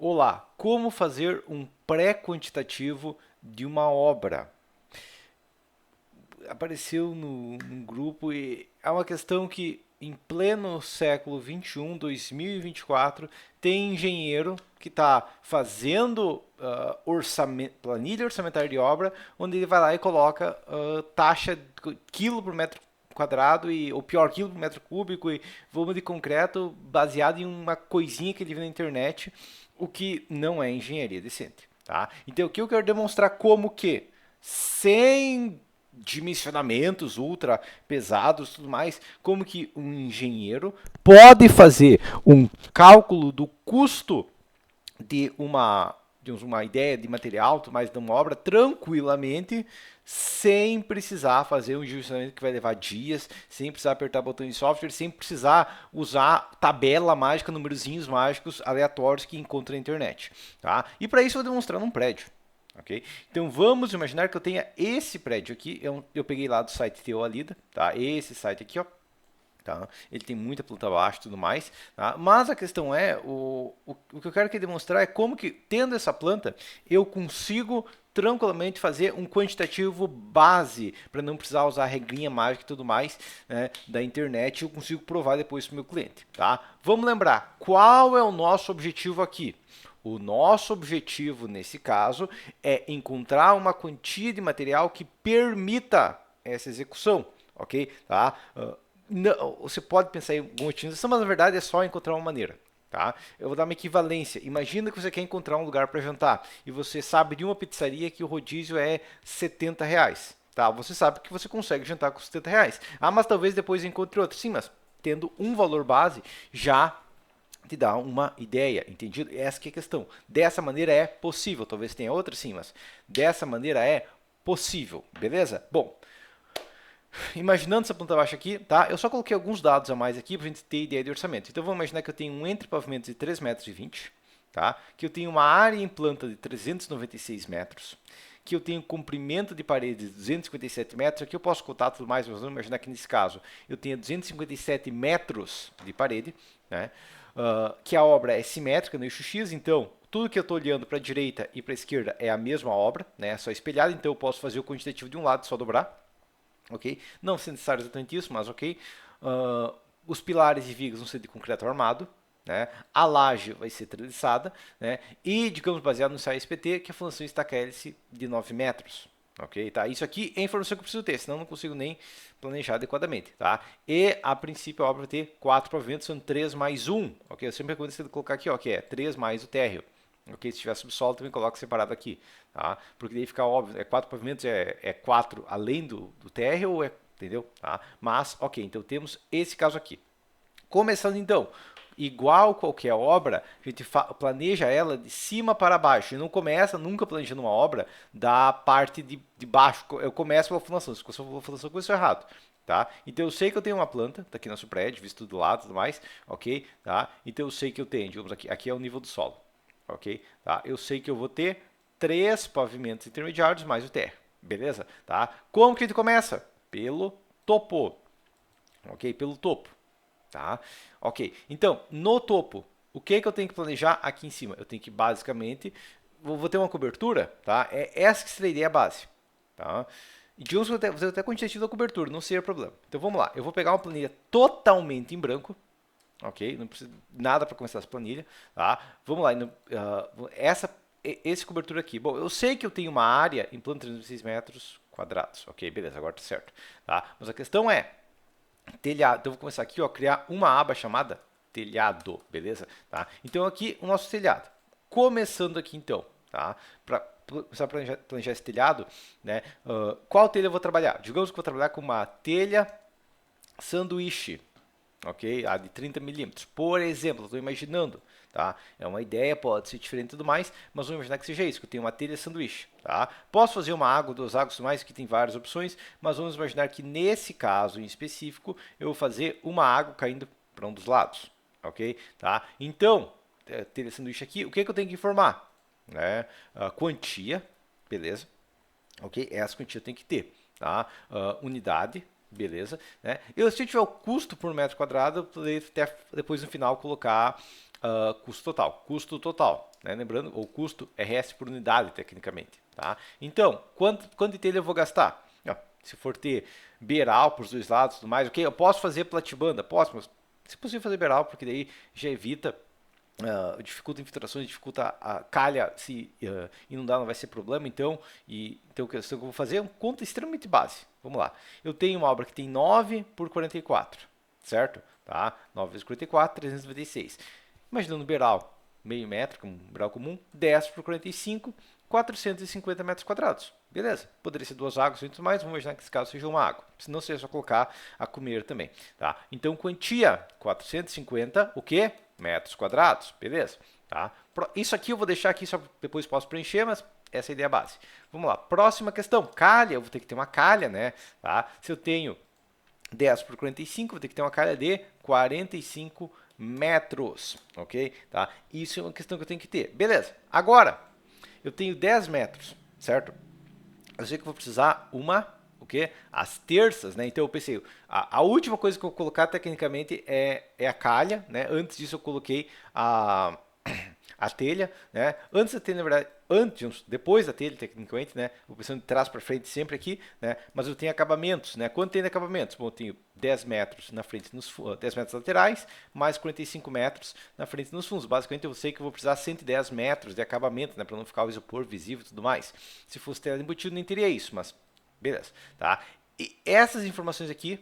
Olá, como fazer um pré-quantitativo de uma obra? Apareceu num grupo e é uma questão que em pleno século 21, 2024, tem engenheiro que está fazendo planilha orçamentária de obra, onde ele vai lá e coloca taxa quilo por metro quadrado e ou pior quilo por metro cúbico e volume de concreto baseado em uma coisinha que ele viu na internet, o que não é engenharia decente, tá? Então o que eu quero demonstrar como que sem dimensionamentos ultra pesados e tudo mais, como que um engenheiro pode fazer um cálculo do custo de uma ideia de material, tudo mais de uma obra tranquilamente, sem precisar fazer um dimensionamento que vai levar dias, sem precisar apertar botão em software, sem precisar usar tabela mágica, numerozinhos mágicos aleatórios que encontra na internet, tá? E para isso eu vou demonstrar num prédio. Okay? Então vamos imaginar que eu tenha esse prédio aqui, eu peguei lá do site Teolida, tá? Esse site aqui, ó. Tá? Ele tem muita planta baixa e tudo mais, tá? Mas a questão é, o que eu quero aqui demonstrar é como que, tendo essa planta, eu consigo tranquilamente fazer um quantitativo base, para não precisar usar a regrinha mágica e tudo mais, né, da internet, eu consigo provar depois para o meu cliente. Tá? Vamos lembrar, qual é o nosso objetivo aqui? O nosso objetivo, nesse caso, é encontrar uma quantia de material que permita essa execução, ok? Tá? Não, você pode pensar em alguma otimização, mas na verdade é só encontrar uma maneira. Tá? Eu vou dar uma equivalência. Imagina que você quer encontrar um lugar para jantar e você sabe de uma pizzaria que o rodízio é R$ 70. Tá? Você sabe que você consegue jantar com R$ 70. Ah, mas talvez depois encontre outro. Sim, mas tendo um valor base já te dá uma ideia, entendido? Essa que é a questão. Dessa maneira é possível. Talvez tenha outra sim, mas dessa maneira é possível. Beleza? Bom, imaginando essa planta baixa aqui, tá? Eu só coloquei alguns dados a mais aqui para a gente ter ideia de orçamento. Então vamos imaginar que eu tenho um entre pavimentos de 3,20 metros, tá? Que eu tenho uma área em planta de 396 metros, que eu tenho comprimento de parede de 257 metros. Aqui eu posso contar tudo mais, mas vamos imaginar que nesse caso eu tenho 257 metros de parede, né? Que a obra é simétrica no eixo X, então tudo que eu estou olhando para a direita e para a esquerda é a mesma obra, né? Só espelhada, então eu posso fazer o quantitativo de um lado e só dobrar. Ok? Não sendo necessário exatamente isso, mas ok. Os pilares e vigas vão ser de concreto armado, né? A laje vai ser treliçada, né? E, digamos, baseado no SPT, que a fundação estaca hélice de 9 metros. Ok? Tá? Isso aqui é a informação que eu preciso ter, senão eu não consigo nem planejar adequadamente. Tá? E, a princípio, a obra vai ter 4 pavimentos, são 3 mais 1. Ok? Eu sempre recomendo você colocar aqui, ó, que é 3 mais o térreo. Ok, se tiver subsolo, também coloca separado aqui, tá? Porque daí fica óbvio, 4 pavimentos, é 4 além do térreo, ou é, entendeu? Tá? Mas, ok, então temos esse caso aqui. Começando então, igual qualquer obra, a gente planeja ela de cima para baixo. E não começa nunca planejando uma obra da parte de baixo. Eu começo pela fundação. Se for a fundação, começou errado. Tá? Então eu sei que eu tenho uma planta, tá aqui no nosso prédio, visto do lado e tudo mais, ok? Tá? Então eu sei que eu tenho, digamos aqui é o nível do solo, ok? Tá? Eu sei que eu vou ter 3 pavimentos intermediários mais o térreo, beleza? Tá? Como que a gente começa? Pelo topo, ok? Pelo topo, tá? Ok, então, no topo, o que eu tenho que planejar aqui em cima? Eu tenho que basicamente, vou ter uma cobertura, tá? É essa que seria a ideia base, tá? E digamos que eu vou fazer até quantitativo da cobertura, não seria problema. Então vamos lá, eu vou pegar uma planilha totalmente em branco, ok? Não precisa nada para começar essa planilha, tá? Vamos lá, esse cobertura aqui. Bom, eu sei que eu tenho uma área em plano de 306 metros quadrados, ok? Beleza, agora tá certo, tá? Mas a questão é telhado. Então eu vou começar aqui, ó, criar uma aba chamada telhado, beleza? Tá? Então aqui o nosso telhado. Começando aqui então, tá? Para começar a planejar esse telhado, né? Qual telha eu vou trabalhar? Digamos que eu vou trabalhar com uma telha sanduíche, ok? A de 30 milímetros. Por exemplo, estou imaginando, tá? É uma ideia, pode ser diferente e tudo mais, mas vamos imaginar que seja isso, que eu tenho uma telha sanduíche, tá? Posso fazer uma água, duas águas, tudo mais, que tem várias opções, mas vamos imaginar que nesse caso em específico, eu vou fazer uma água caindo para um dos lados, ok? Tá? Então, telha sanduíche aqui, o que eu tenho que informar? Né? A quantia, beleza? Ok? Essa quantia tem que ter, tá? Unidade, beleza, né? E se eu tiver o custo por metro quadrado, eu poderia até depois no final colocar custo total, né? Lembrando, o custo é RS por unidade, tecnicamente, tá? Então, quanto de telha eu vou gastar? Ó, se for ter beiral para os dois lados e tudo mais, ok? Eu posso fazer platibanda? Posso, mas se possível fazer beiral, porque daí já evita dificulta infiltrações, dificulta a calha, se inundar não vai ser problema, então a questão que eu vou fazer é uma conta extremamente base. Vamos lá. Eu tenho uma obra que tem 9 por 44, certo? Tá? 9 vezes 44, 396. Imaginando um beiral, meio metro, um beiral comum, 10 por 45, 450 metros quadrados. Beleza, poderia ser duas águas ou muito mais, vamos imaginar que esse caso seja uma água. Se não, seria só colocar a comer também. Tá? Então, quantia, 450, o quê? Metros quadrados, beleza? Tá? Isso aqui eu vou deixar aqui, só depois posso preencher, mas essa é a ideia base. Vamos lá, próxima questão, calha, eu vou ter que ter uma calha, né? Tá? Se eu tenho 10 por 45, vou ter que ter uma calha de 45 metros, ok? Tá? Isso é uma questão que eu tenho que ter. Beleza, agora, eu tenho 10 metros, certo? Eu sei que eu vou precisar o quê? As terças, né? Então eu pensei, a última coisa que eu vou colocar tecnicamente é a calha, né? Antes disso eu coloquei a telha, né? Antes da telha, na verdade, depois da telha, tecnicamente, né? Vou pensando de trás para frente sempre aqui, né? Mas eu tenho acabamentos, né? Quanto tem de acabamentos? Bom, eu tenho 10 metros na frente, 10 metros laterais, mais 45 metros na frente nos fundos. Basicamente, eu sei que eu vou precisar 110 metros de acabamento, né? Para não ficar o isopor visível e tudo mais. Se fosse telha embutida, nem teria isso, mas beleza, tá? E essas informações aqui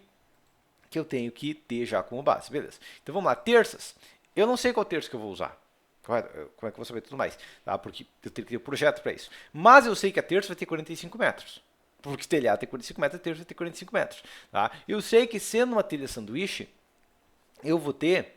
que eu tenho que ter já como base, beleza? Então vamos lá, terças. Eu não sei qual terço que eu vou usar. Correto? Como é que eu vou saber tudo mais? Tá? Porque eu tenho que ter um projeto para isso. Mas eu sei que a terça vai ter 45 metros. Porque o telhado tem 45 metros, a terça vai ter 45 metros. Tá? Eu sei que sendo uma telha sanduíche, eu vou ter,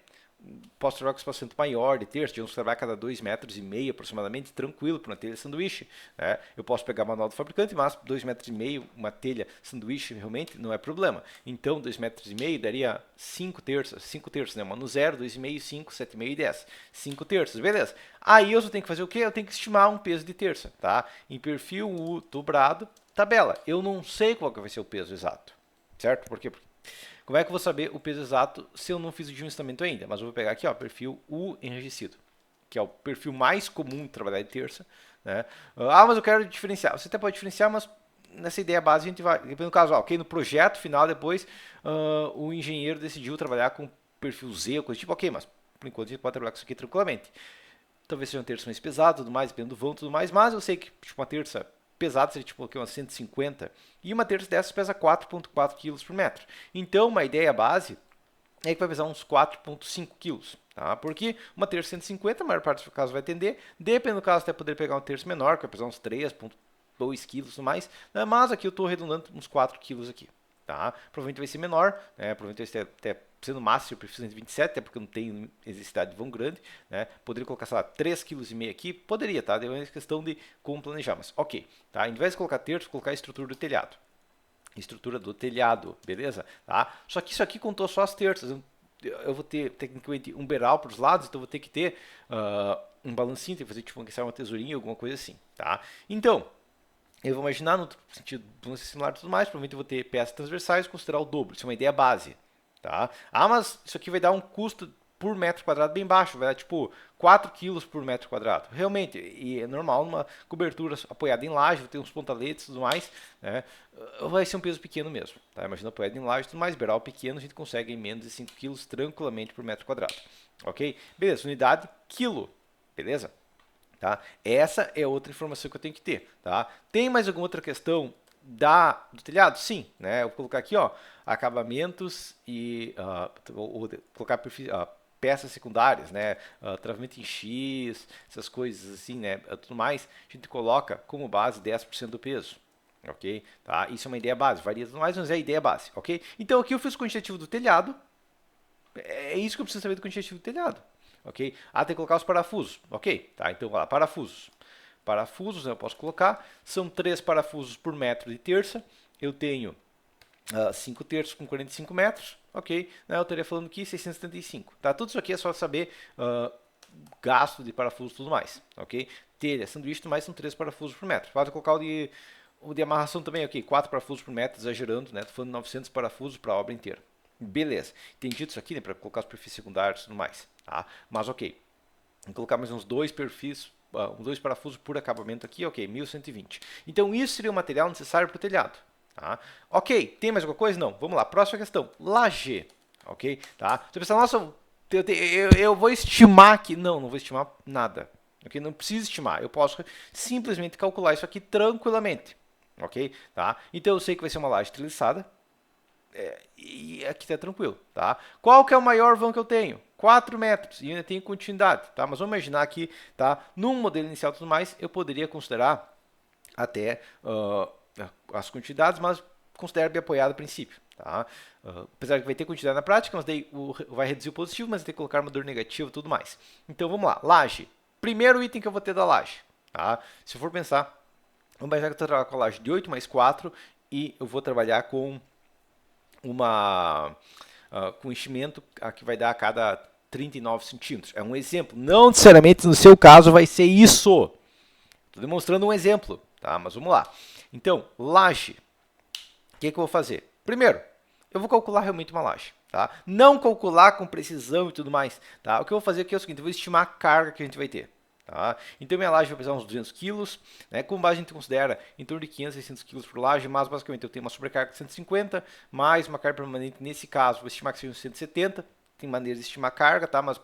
posso trabalhar com espaçamento maior de terça, vamos trabalhar cada 2,5 metros aproximadamente, tranquilo para uma telha sanduíche. Né? Eu posso pegar o manual do fabricante, mas 2,5 metros, uma telha sanduíche realmente não é problema. Então 2,5 metros daria 5 terços, né? Uma no 0, 2,5, 5, 7,5 e 10. 5 terços, beleza. Aí eu só tenho que fazer o quê? Eu tenho que estimar um peso de terça, tá? Em perfil U dobrado, tabela. Eu não sei qual que vai ser o peso exato, certo? Por quê? Como é que eu vou saber o peso exato se eu não fiz o dimensionamento ainda? Mas eu vou pegar aqui, ó, perfil U enrijecido, que é o perfil mais comum de trabalhar de terça. Né? Ah, mas eu quero diferenciar. Você até pode diferenciar, mas nessa ideia base a gente vai, dependendo do caso, ok, no projeto final depois o engenheiro decidiu trabalhar com perfil Z ou coisa tipo, ok, mas por enquanto a gente pode trabalhar com isso aqui tranquilamente. Talvez seja um terço mais pesado, tudo mais, dependendo do vão, tudo mais, mas eu sei que tipo, uma terça pesada seria tipo umas 150 e uma terça dessas pesa 4,4 kg por metro. Então, uma ideia base é que vai pesar uns 4,5 kg. Tá? Porque uma terça 150, a maior parte do caso vai atender. Dependendo do caso, até poder pegar um terço menor, que vai pesar uns 3,2 kg e mais. Né? Mas aqui eu estou arredondando uns 4 kg aqui. Tá? Provavelmente vai ser menor, né? Provavelmente vai ser até sendo máximo, eu prefiro 127, até porque eu não tenho necessidade de vão grande, né? Poderia colocar, sei lá, 3,5 kg aqui, poderia, tá? Deu uma questão de como planejar, mas ok, tá? Em vez de colocar terço, colocar a estrutura do telhado. Estrutura do telhado, beleza? Tá? Só que isso aqui contou só as terças. Eu vou ter, tecnicamente, um beiral para os lados, então eu vou ter que ter um balancinho, tem que fazer tipo uma tesourinha, alguma coisa assim, tá? Então, eu vou imaginar no sentido de similar e tudo mais, provavelmente eu vou ter peças transversais e considerar o dobro. Isso é uma ideia base. Tá? Ah, mas isso aqui vai dar um custo por metro quadrado bem baixo, vai dar tipo 4 quilos por metro quadrado. Realmente, e é normal numa cobertura apoiada em laje, vai ter uns pontaletes e tudo mais, né? Vai ser um peso pequeno mesmo. Tá? Imagina apoiado em laje e tudo mais, beiral pequeno, a gente consegue em menos de 5 quilos tranquilamente por metro quadrado. Ok? Beleza, unidade, quilo. Beleza? Tá? Essa é outra informação que eu tenho que ter. Tá? Tem mais alguma outra questão do telhado? Sim. Né? Eu vou colocar aqui, ó, acabamentos e colocar peças secundárias, né? Travamento em X, essas coisas assim, né? Tudo mais, a gente coloca como base 10% do peso. Ok? Tá? Isso é uma ideia base, varia tudo mais, mas é a ideia base. Ok? Então aqui eu fiz o quantitativo do telhado. É isso que eu preciso saber do quantitativo do telhado. Ok? Ah, tem que colocar os parafusos. Ok, tá? Então, vai lá, parafusos. Parafusos, né, eu posso colocar. São 3 parafusos por metro de terça. Eu tenho 5 terços com 45 metros. Ok, né, eu estaria falando aqui 675. Tá? Tudo isso aqui é só saber gasto de parafusos e tudo mais. Ok? Telha, sanduíche, mais são 3 parafusos por metro. Pode colocar O de amarração também é o quê? 4 parafusos por metro, exagerando, né? Tô falando 900 parafusos para a obra inteira. Beleza. Entendido isso aqui, né? Para colocar os perfis secundários e tudo mais. Tá? Mas ok. Vou colocar mais uns 2 perfis, uns 2 parafusos por acabamento aqui, ok, 1120. Então isso seria o material necessário para o telhado. Tá? Ok, tem mais alguma coisa? Não. Vamos lá, próxima questão. Laje. Ok? Tá? Você pensa, nossa, eu vou estimar aqui. Não, não vou estimar nada. Ok? Não preciso estimar. Eu posso simplesmente calcular isso aqui tranquilamente. Ok? Tá? Então eu sei que vai ser uma laje treliçada. E aqui está tranquilo, tá? Qual que é o maior vão que eu tenho? 4 metros e ainda tenho continuidade, tá? Mas vamos imaginar que, tá? Num modelo inicial e tudo mais, eu poderia considerar até as continuidades, mas considero bem apoiado a princípio, tá? Apesar que vai ter continuidade na prática, mas daí vai reduzir o armador mas vai ter que colocar armador negativo e tudo mais. Então vamos lá, laje. Primeiro item que eu vou ter da laje, tá? Se eu for pensar, vamos imaginar que eu estou trabalhando com a laje de 8 mais 4 e eu vou trabalhar com com enchimento que vai dar a cada 39 centímetros. É um exemplo. Não necessariamente no seu caso vai ser isso. Estou demonstrando um exemplo, tá? Mas vamos lá. Então, laje. O que eu vou fazer? Primeiro, eu vou calcular realmente uma laje. Tá? Não calcular com precisão e tudo mais. Tá? O que eu vou fazer aqui é o seguinte, eu vou estimar a carga que a gente vai ter. Tá? Então minha laje vai pesar uns 200 kg, né? Com base a gente considera em torno de 500, 600 kg por laje, mas basicamente eu tenho uma sobrecarga de 150, mais uma carga permanente, nesse caso vou estimar que seja 170, tem maneiras de estimar a carga, tá? Mas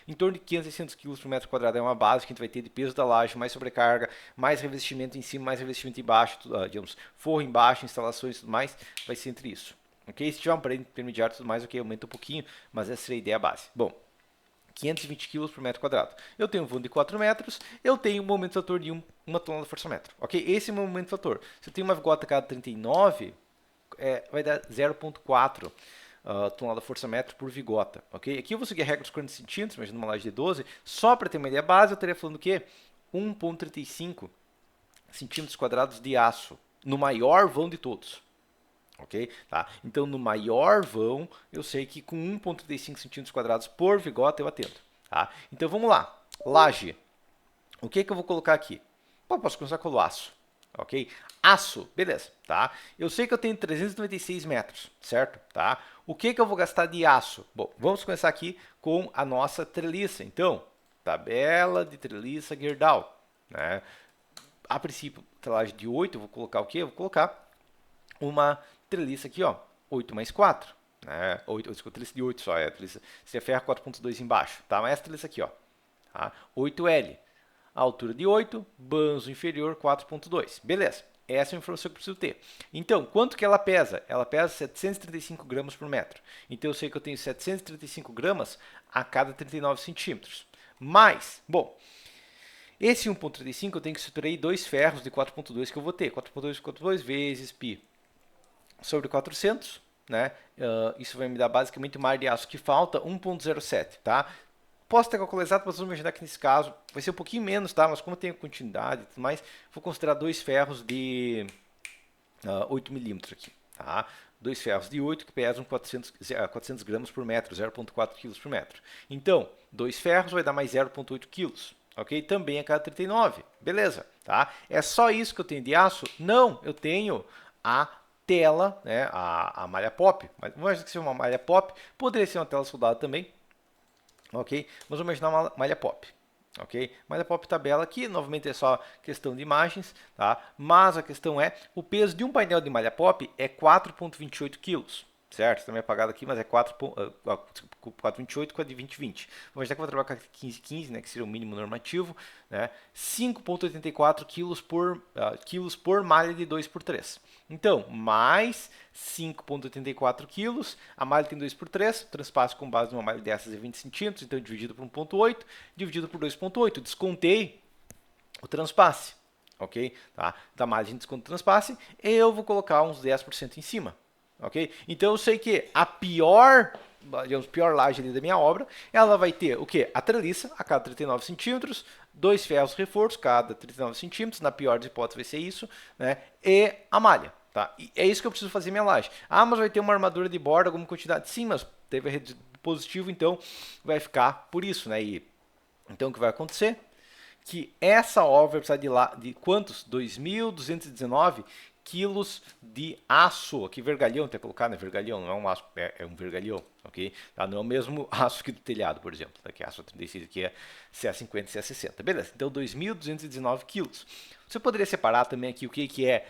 em torno de 500, 600 kg por metro quadrado é uma base que a gente vai ter de peso da laje, mais sobrecarga, mais revestimento em cima, mais revestimento embaixo, digamos, forro embaixo, instalações e tudo mais, vai ser entre isso. Ok? Se tiver um parede intermediário e tudo mais, ok, aumenta um pouquinho, mas essa seria a ideia base. Bom, 520 kg por metro quadrado. Eu tenho um vão de 4 metros, eu tenho um momento fator de 1 tonelada força-metro. Ok? Esse é o meu momento fator. Se eu tenho uma vigota a cada 39, vai dar 0,4 tonelada força-metro por vigota. Ok? Aqui eu vou seguir a regra dos 40 centímetros, imagina uma laje de 12. Só para ter uma ideia base, eu estaria falando o quê? 1,35 centímetros quadrados de aço, no maior vão de todos. Ok? Tá? Então, no maior vão, eu sei que com 1,35 centímetros quadrados por vigota eu atendo. Tá? Então, vamos lá. Laje. O que eu vou colocar aqui? Bom, posso começar com o aço. Ok? Aço, beleza. Tá? Eu sei que eu tenho 396 metros, certo? Tá? O que eu vou gastar de aço? Bom, vamos começar aqui com a nossa treliça. Então, tabela de treliça Gerdau. Né? A princípio, laje de 8, eu vou colocar o quê? Eu vou colocar uma treliça aqui, ó, 8 mais 4, né? 8, treliça de 8 só, é a treliça, se é ferro 4.2 embaixo, tá? Mas essa treliça aqui, ó, tá? 8L, a altura de 8, banzo inferior 4.2, beleza. Essa é a informação que eu preciso ter. Então, quanto que ela pesa? Ela pesa 735 gramas por metro. Então, eu sei que eu tenho 735 gramas a cada 39 centímetros. Mas, bom, esse 1.35 eu tenho que subtrair 2 ferros de 4.2 que eu vou ter. 4.2 vezes π sobre 400, né? Isso vai me dar basicamente uma área de aço que falta, 1,07, tá? Posso ter calculado exato, mas vamos imaginar que nesse caso vai ser um pouquinho menos, tá? Mas como tem continuidade e tudo mais, vou considerar 2 ferros de 8 milímetros aqui, tá? 2 ferros de 8 que pesam 400 gramas por metro, 0,4 quilos por metro. Então, 2 ferros vai dar mais 0,8 quilos, ok? Também a cada 39, beleza, tá? É só isso que eu tenho de aço? Não, eu tenho a tela, né, a malha pop, mas vamos imaginar que seja uma malha pop, poderia ser uma tela soldada também, ok? Mas vamos imaginar uma malha pop, ok? Malha pop tabela aqui, novamente é só questão de imagens, tá? Mas a questão é, o peso de um painel de malha pop é 4,28 quilos. Certo? Também é apagado aqui, mas é 4,28 com a de 2020. Vamos já que eu vou trabalhar com a 1515, né, que seria o mínimo normativo, né? 5,84 quilos por malha de 2x3. Então, mais 5,84 quilos, a malha tem 2x3, o transpasse com base numa malha dessas é 20 centímetros, então dividido por 1,8, dividido por 2,8. Descontei o transpasse, ok? Tá? Da margem de desconto do transpasse, eu vou colocar uns 10% em cima. Ok? Então eu sei que a pior laje ali da minha obra, ela vai ter o que? A treliça a cada 39 centímetros, 2 ferros reforço cada 39 centímetros, na pior das hipóteses vai ser isso, né? E a malha. Tá? E é isso que eu preciso fazer minha laje. Ah, mas vai ter uma armadura de borda, alguma quantidade? Sim, mas teve a rede positivo, então vai ficar por isso, né? E, então o que vai acontecer? que essa obra vai precisar de quantos? 2.219 quilos de aço. Aqui vergalhão, tem que colocar, né? Vergalhão, não é um aço, é um vergalhão, ok? Tá? Não é o mesmo aço que do telhado, por exemplo. Aqui é aço 36, aqui é CA50 e CA60. Beleza, então 2.219 quilos. Você poderia separar também aqui o que é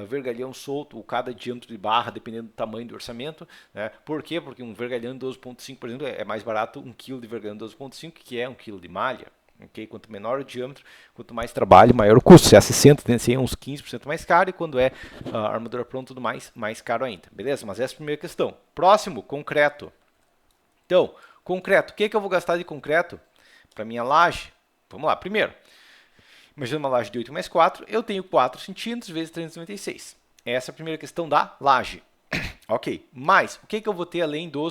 vergalhão solto, ou cada diâmetro de barra, dependendo do tamanho do orçamento. Né? Por quê? Porque um vergalhão de 12,5, por exemplo, é mais barato 1 kg de vergalhão de 12,5, que é 1 kg de malha. Okay? Quanto menor o diâmetro, quanto mais trabalho, maior o custo. Se é 60, tem que ser uns 15% mais caro, e quando é armadura pronta, tudo mais caro ainda. Beleza? Mas essa é a primeira questão. Próximo, concreto. Então, concreto. O que eu vou gastar de concreto para minha laje? Vamos lá. Primeiro, imagina uma laje de 8 mais 4, eu tenho 4 centímetros vezes 396. Essa é a primeira questão da laje. Ok. Mas, o que eu vou ter além do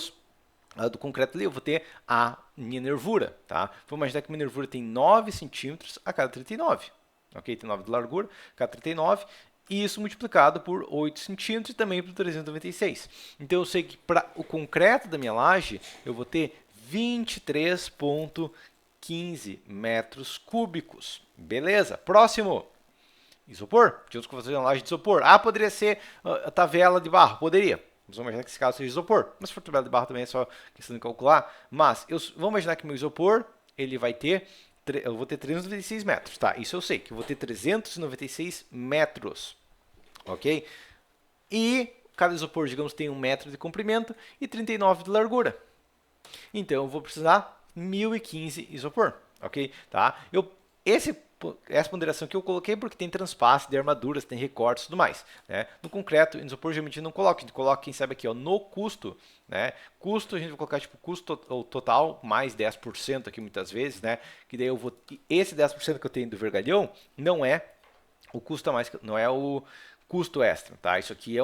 concreto ali? Eu vou ter a minha nervura, tá? Vamos imaginar que minha nervura tem 9 centímetros a cada 39. Ok? Tem 9 de largura a cada 39. E isso multiplicado por 8 centímetros e também por 396. Então, eu sei que para o concreto da minha laje, eu vou ter 23,15 metros cúbicos. Beleza. Próximo. Isopor. Tínhamos que fazer uma laje de isopor. Ah, poderia ser a tabela de barro. Poderia. Vamos imaginar que esse caso seja isopor. Mas se for tabela de barro também é só questão de calcular. Mas vamos imaginar que meu isopor, ele vai ter, eu vou ter 396 metros. Tá, isso eu sei, que eu vou ter 396 metros. Ok? E cada isopor, digamos, tem 1 metro de comprimento e 39 de largura. Então, eu vou precisar 1.015 isopor. Ok? Tá? Essa ponderação que eu coloquei porque tem transpasse de armaduras, tem recortes e tudo mais. Né? No concreto, no isopor, geralmente não coloca. A gente coloca, quem sabe aqui, ó, no custo. Né? Custo, a gente vai colocar tipo custo total mais 10% aqui muitas vezes. Né? Que daí eu vou. Esse 10% que eu tenho do vergalhão não é o custo a mais, não é o custo extra. Tá? Isso aqui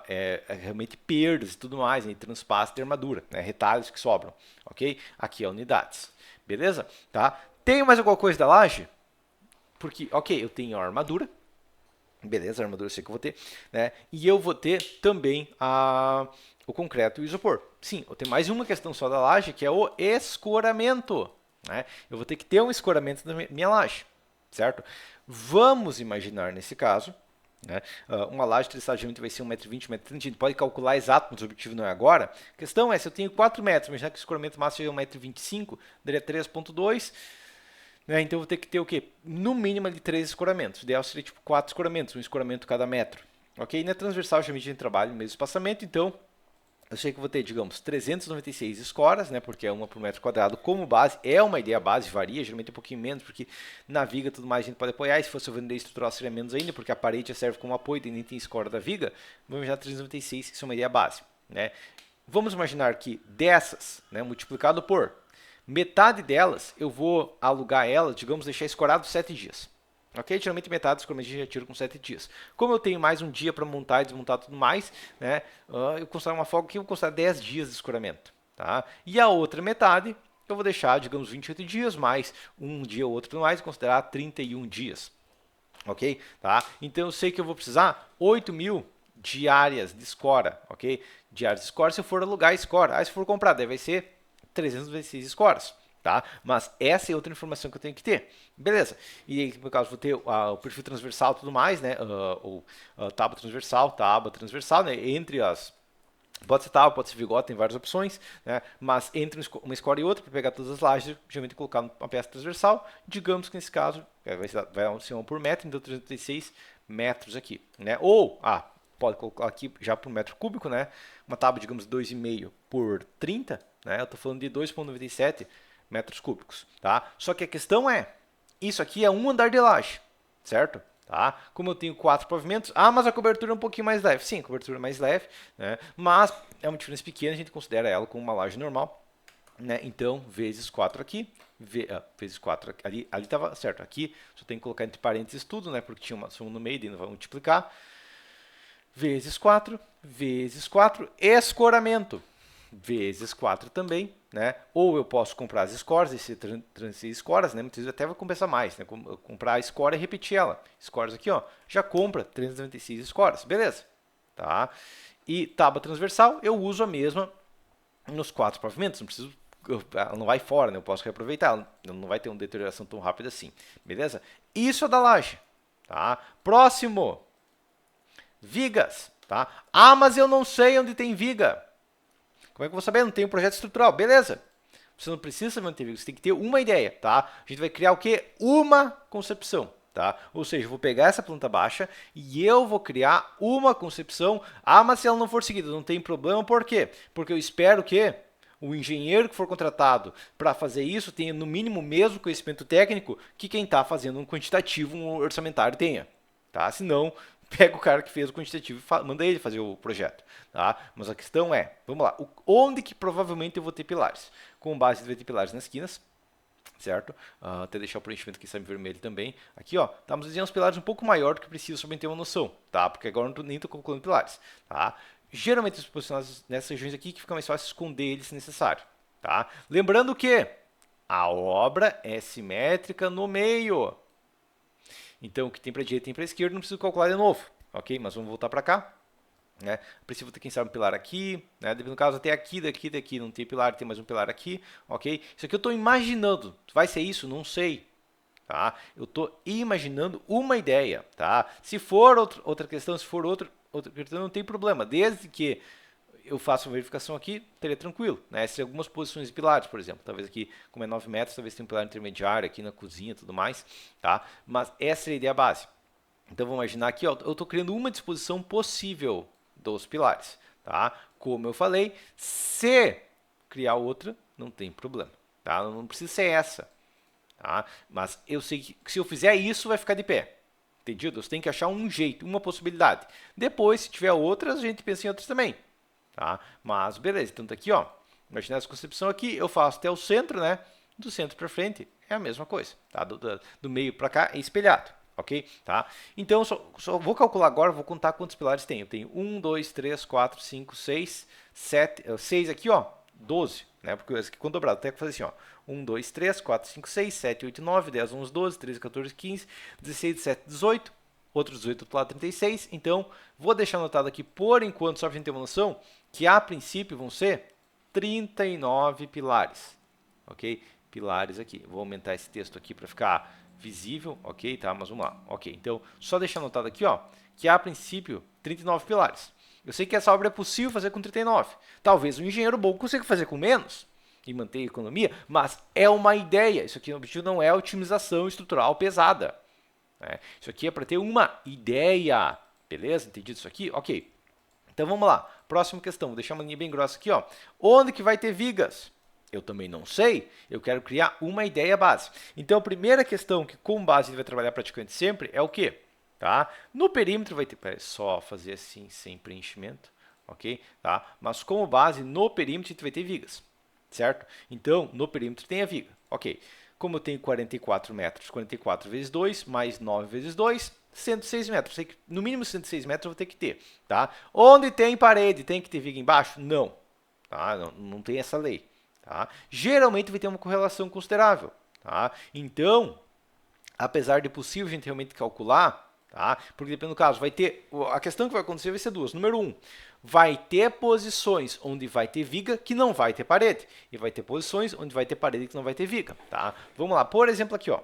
é realmente perdas e tudo mais, né? Transpasse de armadura, né? Retalhos que sobram. Ok? Aqui é unidades. Beleza? Tá? Tem mais alguma coisa da laje? Porque, ok, eu tenho a armadura, beleza, a armadura eu sei que eu vou ter, né? E eu vou ter também o concreto e o isopor. Sim, eu tenho mais uma questão só da laje, que é o escoramento, né? Eu vou ter que ter um escoramento na minha laje, certo? Vamos imaginar, nesse caso, né, uma laje de geralmente vai ser 1,20 m, 1,30 m, a gente pode calcular exato, mas o objetivo não é agora. A questão é, se eu tenho 4 metros, imaginar que o escoramento máximo seja 1,25 m, daria 3,2 m, né? Então, eu vou ter que ter o quê? No mínimo de 3 escoramentos. O ideal seria tipo 4 escoramentos, um escoramento cada metro. Ok? Na transversal, geralmente a gente trabalha no mesmo espaçamento, então eu sei que eu vou ter, digamos, 396 escoras, né? Porque é uma por metro quadrado como base. É uma ideia base, varia, geralmente um pouquinho menos, porque na viga tudo mais a gente pode apoiar. E se fosse vender estrutural seria menos ainda, porque a parede já serve como apoio e nem tem escora da viga. Vamos imaginar 396, que isso é uma ideia base. Né? Vamos imaginar que dessas, né, multiplicado por metade delas, eu vou alugar elas, digamos, deixar escorado 7 dias. Ok? Geralmente metade dos escoramento a gente já tira com 7 dias. Como eu tenho mais um dia para montar e desmontar tudo mais, né, eu considero uma folga que eu vou considerar 10 dias de escoramento. Tá? E a outra metade eu vou deixar, digamos, 28 dias, mais um dia ou outro tudo mais, considerar 31 dias. Ok? Tá? Então eu sei que eu vou precisar 8.000 diárias de escora. Ok? Diárias de escora se eu for alugar a escora. Aí se for comprar, daí vai ser 326 escoras, tá? Mas essa é outra informação que eu tenho que ter. Beleza. E no caso vou ter o perfil transversal e tudo mais, né? Tábua transversal, né? Entre as... Pode ser tábua, pode ser vigota, tem várias opções, né? Mas entre uma escora e outra, para pegar todas as lajes, geralmente colocar uma peça transversal. Digamos que nesse caso vai ser uma por metro, então 336 metros aqui, né? Ou, pode colocar aqui já por metro cúbico, né? Uma tábua, digamos, 2,5 por 30, né? Eu estou falando de 2,97 metros cúbicos, tá? Só que a questão é, isso aqui é um andar de laje, certo? Tá? Como eu tenho 4 pavimentos, mas a cobertura é um pouquinho mais leve. Sim, a cobertura é mais leve, né? Mas é uma diferença pequena, a gente considera ela como uma laje normal, né? Então, vezes 4 aqui, vezes 4 ali estava certo. Aqui só tem que colocar entre parênteses tudo, né? Porque tinha uma soma no meio e não vai multiplicar. Vezes 4, escoramento, vezes 4 também, né? Ou eu posso comprar as escoras, esse 36 escoras, né? Muitas vezes até vai compensar mais, né? Comprar a escora e repetir ela. Escoras aqui, ó, já compra 396 escoras, beleza? Tá? E tábua transversal, eu uso a mesma nos 4 pavimentos, não preciso ela não vai fora, né? Eu posso reaproveitar, ela não vai ter uma deterioração tão rápida assim, beleza? Isso é da laje, tá? Próximo, vigas, tá? Ah, mas eu não sei onde tem viga. Como é que eu vou saber? Não tem um projeto estrutural, beleza? Você não precisa saber onde tem viga, você tem que ter uma ideia, tá? A gente vai criar o quê? Uma concepção. Tá? Ou seja, eu vou pegar essa planta baixa e eu vou criar uma concepção. Ah, mas se ela não for seguida, não tem problema. Por quê? Porque eu espero que o engenheiro que for contratado para fazer isso tenha no mínimo o mesmo conhecimento técnico que quem está fazendo um quantitativo, um orçamentário tenha. Tá? Senão, pega o cara que fez o quantitativo e manda ele fazer o projeto. Tá? Mas a questão é, vamos lá, onde que provavelmente eu vou ter pilares? Com base, vai ter pilares nas esquinas, certo? Até deixar o preenchimento aqui em vermelho também. Aqui, ó, estamos desenhando os pilares um pouco maior do que preciso para ter uma noção, tá? Porque agora eu nem estou calculando pilares, tá? Geralmente os posicionados nessas regiões aqui que fica mais fácil esconder eles se necessário, tá? Lembrando que a obra é simétrica no meio. Então, o que tem para a direita e tem para a esquerda, não preciso calcular de novo, ok? Mas vamos voltar para cá. Né? Preciso ter, quem sabe, um pilar aqui, né? No caso, até aqui, daqui, não tem pilar, tem mais um pilar aqui, ok? Isso aqui eu estou imaginando, vai ser isso? Não sei, tá? Eu estou imaginando uma ideia, tá? Se for outra questão, se for outra questão, não tem problema, desde que eu faça uma verificação aqui, teria tranquilo, né? Se algumas posições de pilares, por exemplo, talvez aqui, como é 9 metros, talvez tenha um pilar intermediário aqui na cozinha e tudo mais, tá? Mas essa é a ideia base. Então, vamos imaginar aqui, ó, eu estou criando uma disposição possível dos pilares, tá? Como eu falei, se criar outra, não tem problema, tá? Não precisa ser essa, tá? Mas eu sei que se eu fizer isso, vai ficar de pé, entendido? Você tem que achar um jeito, uma possibilidade. Depois, se tiver outras, a gente pensa em outras também, tá? Mas beleza, então tá aqui, ó, imagina essa concepção aqui, eu faço até o centro, né? Do centro para frente é a mesma coisa, tá? Do meio para cá é espelhado. Ok? Tá? Então, só vou calcular agora, vou contar quantos pilares tem. Eu tenho 1, 2, 3, 4, 5, 6, 7, 6 aqui, ó, 12, né? Porque esse aqui quando dobrado, até que fazer assim, ó. 1, 2, 3, 4, 5, 6, 7, 8, 9, 10, 11, 12, 13, 14, 15, 16, 17, 18, outro 18, outro lado 36. Então, vou deixar anotado aqui por enquanto, só para a gente ter uma noção, que a princípio vão ser 39 pilares. Ok? Pilares aqui. Vou aumentar esse texto aqui para ficar visível, ok, tá, mas vamos lá, ok, então, só deixar anotado aqui, ó, que a princípio, 39 pilares. Eu sei que essa obra é possível fazer com 39, talvez um engenheiro bom consiga fazer com menos e manter a economia, mas é uma ideia, isso aqui no objetivo não é otimização estrutural pesada, né? Isso aqui é para ter uma ideia, beleza, entendido isso aqui? Ok, então vamos lá, próxima questão, vou deixar uma linha bem grossa aqui, ó, onde que vai ter vigas? Eu também não sei, eu quero criar uma ideia base. Então, a primeira questão que com base a gente vai trabalhar praticamente sempre é o quê? Tá? No perímetro vai ter, só fazer assim, sem preenchimento, ok? Tá? Mas como base, no perímetro a gente vai ter vigas, certo? Então, no perímetro tem a viga, ok. Como eu tenho 44 metros, 44 vezes 2, mais 9 vezes 2, 106 metros. Sei que no mínimo 106 metros eu vou ter que ter, tá? Onde tem parede, tem que ter viga embaixo? Não, tá? Não tem essa lei. Tá? Geralmente vai ter uma correlação considerável. Tá? Então, apesar de possível a gente realmente calcular, tá? Porque dependendo do caso, vai ter. A questão que vai acontecer vai ser duas. Número 1, vai ter posições onde vai ter viga que não vai ter parede. E vai ter posições onde vai ter parede que não vai ter viga. Tá? Vamos lá, por exemplo, aqui, ó.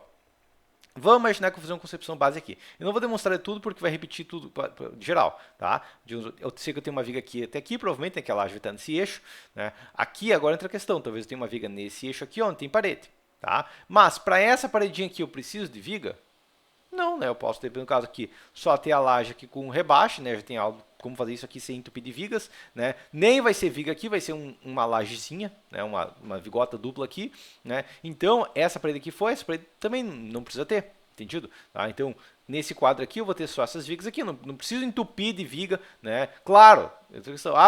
Vamos imaginar que eu vou fazer uma concepção base aqui. Eu não vou demonstrar tudo porque vai repetir tudo de geral, tá? Eu sei que eu tenho uma viga aqui até aqui, provavelmente tem que a laje vai estar nesse eixo, né? Aqui agora entra a questão, talvez eu tenha uma viga nesse eixo aqui onde tem parede, tá? Mas para essa paredinha aqui eu preciso de viga? Não, né? Eu posso ter, no caso aqui, só ter a laje aqui com um rebaixo, né? Já tem algo como fazer isso aqui sem entupir de vigas, né? Nem vai ser viga aqui, vai ser uma lajezinha, né? Uma vigota dupla aqui, né? Então, essa parede aqui foi, essa parede também não precisa ter, entendido? Tá? Então, nesse quadro aqui eu vou ter só essas vigas aqui, não preciso entupir de viga, né? Claro,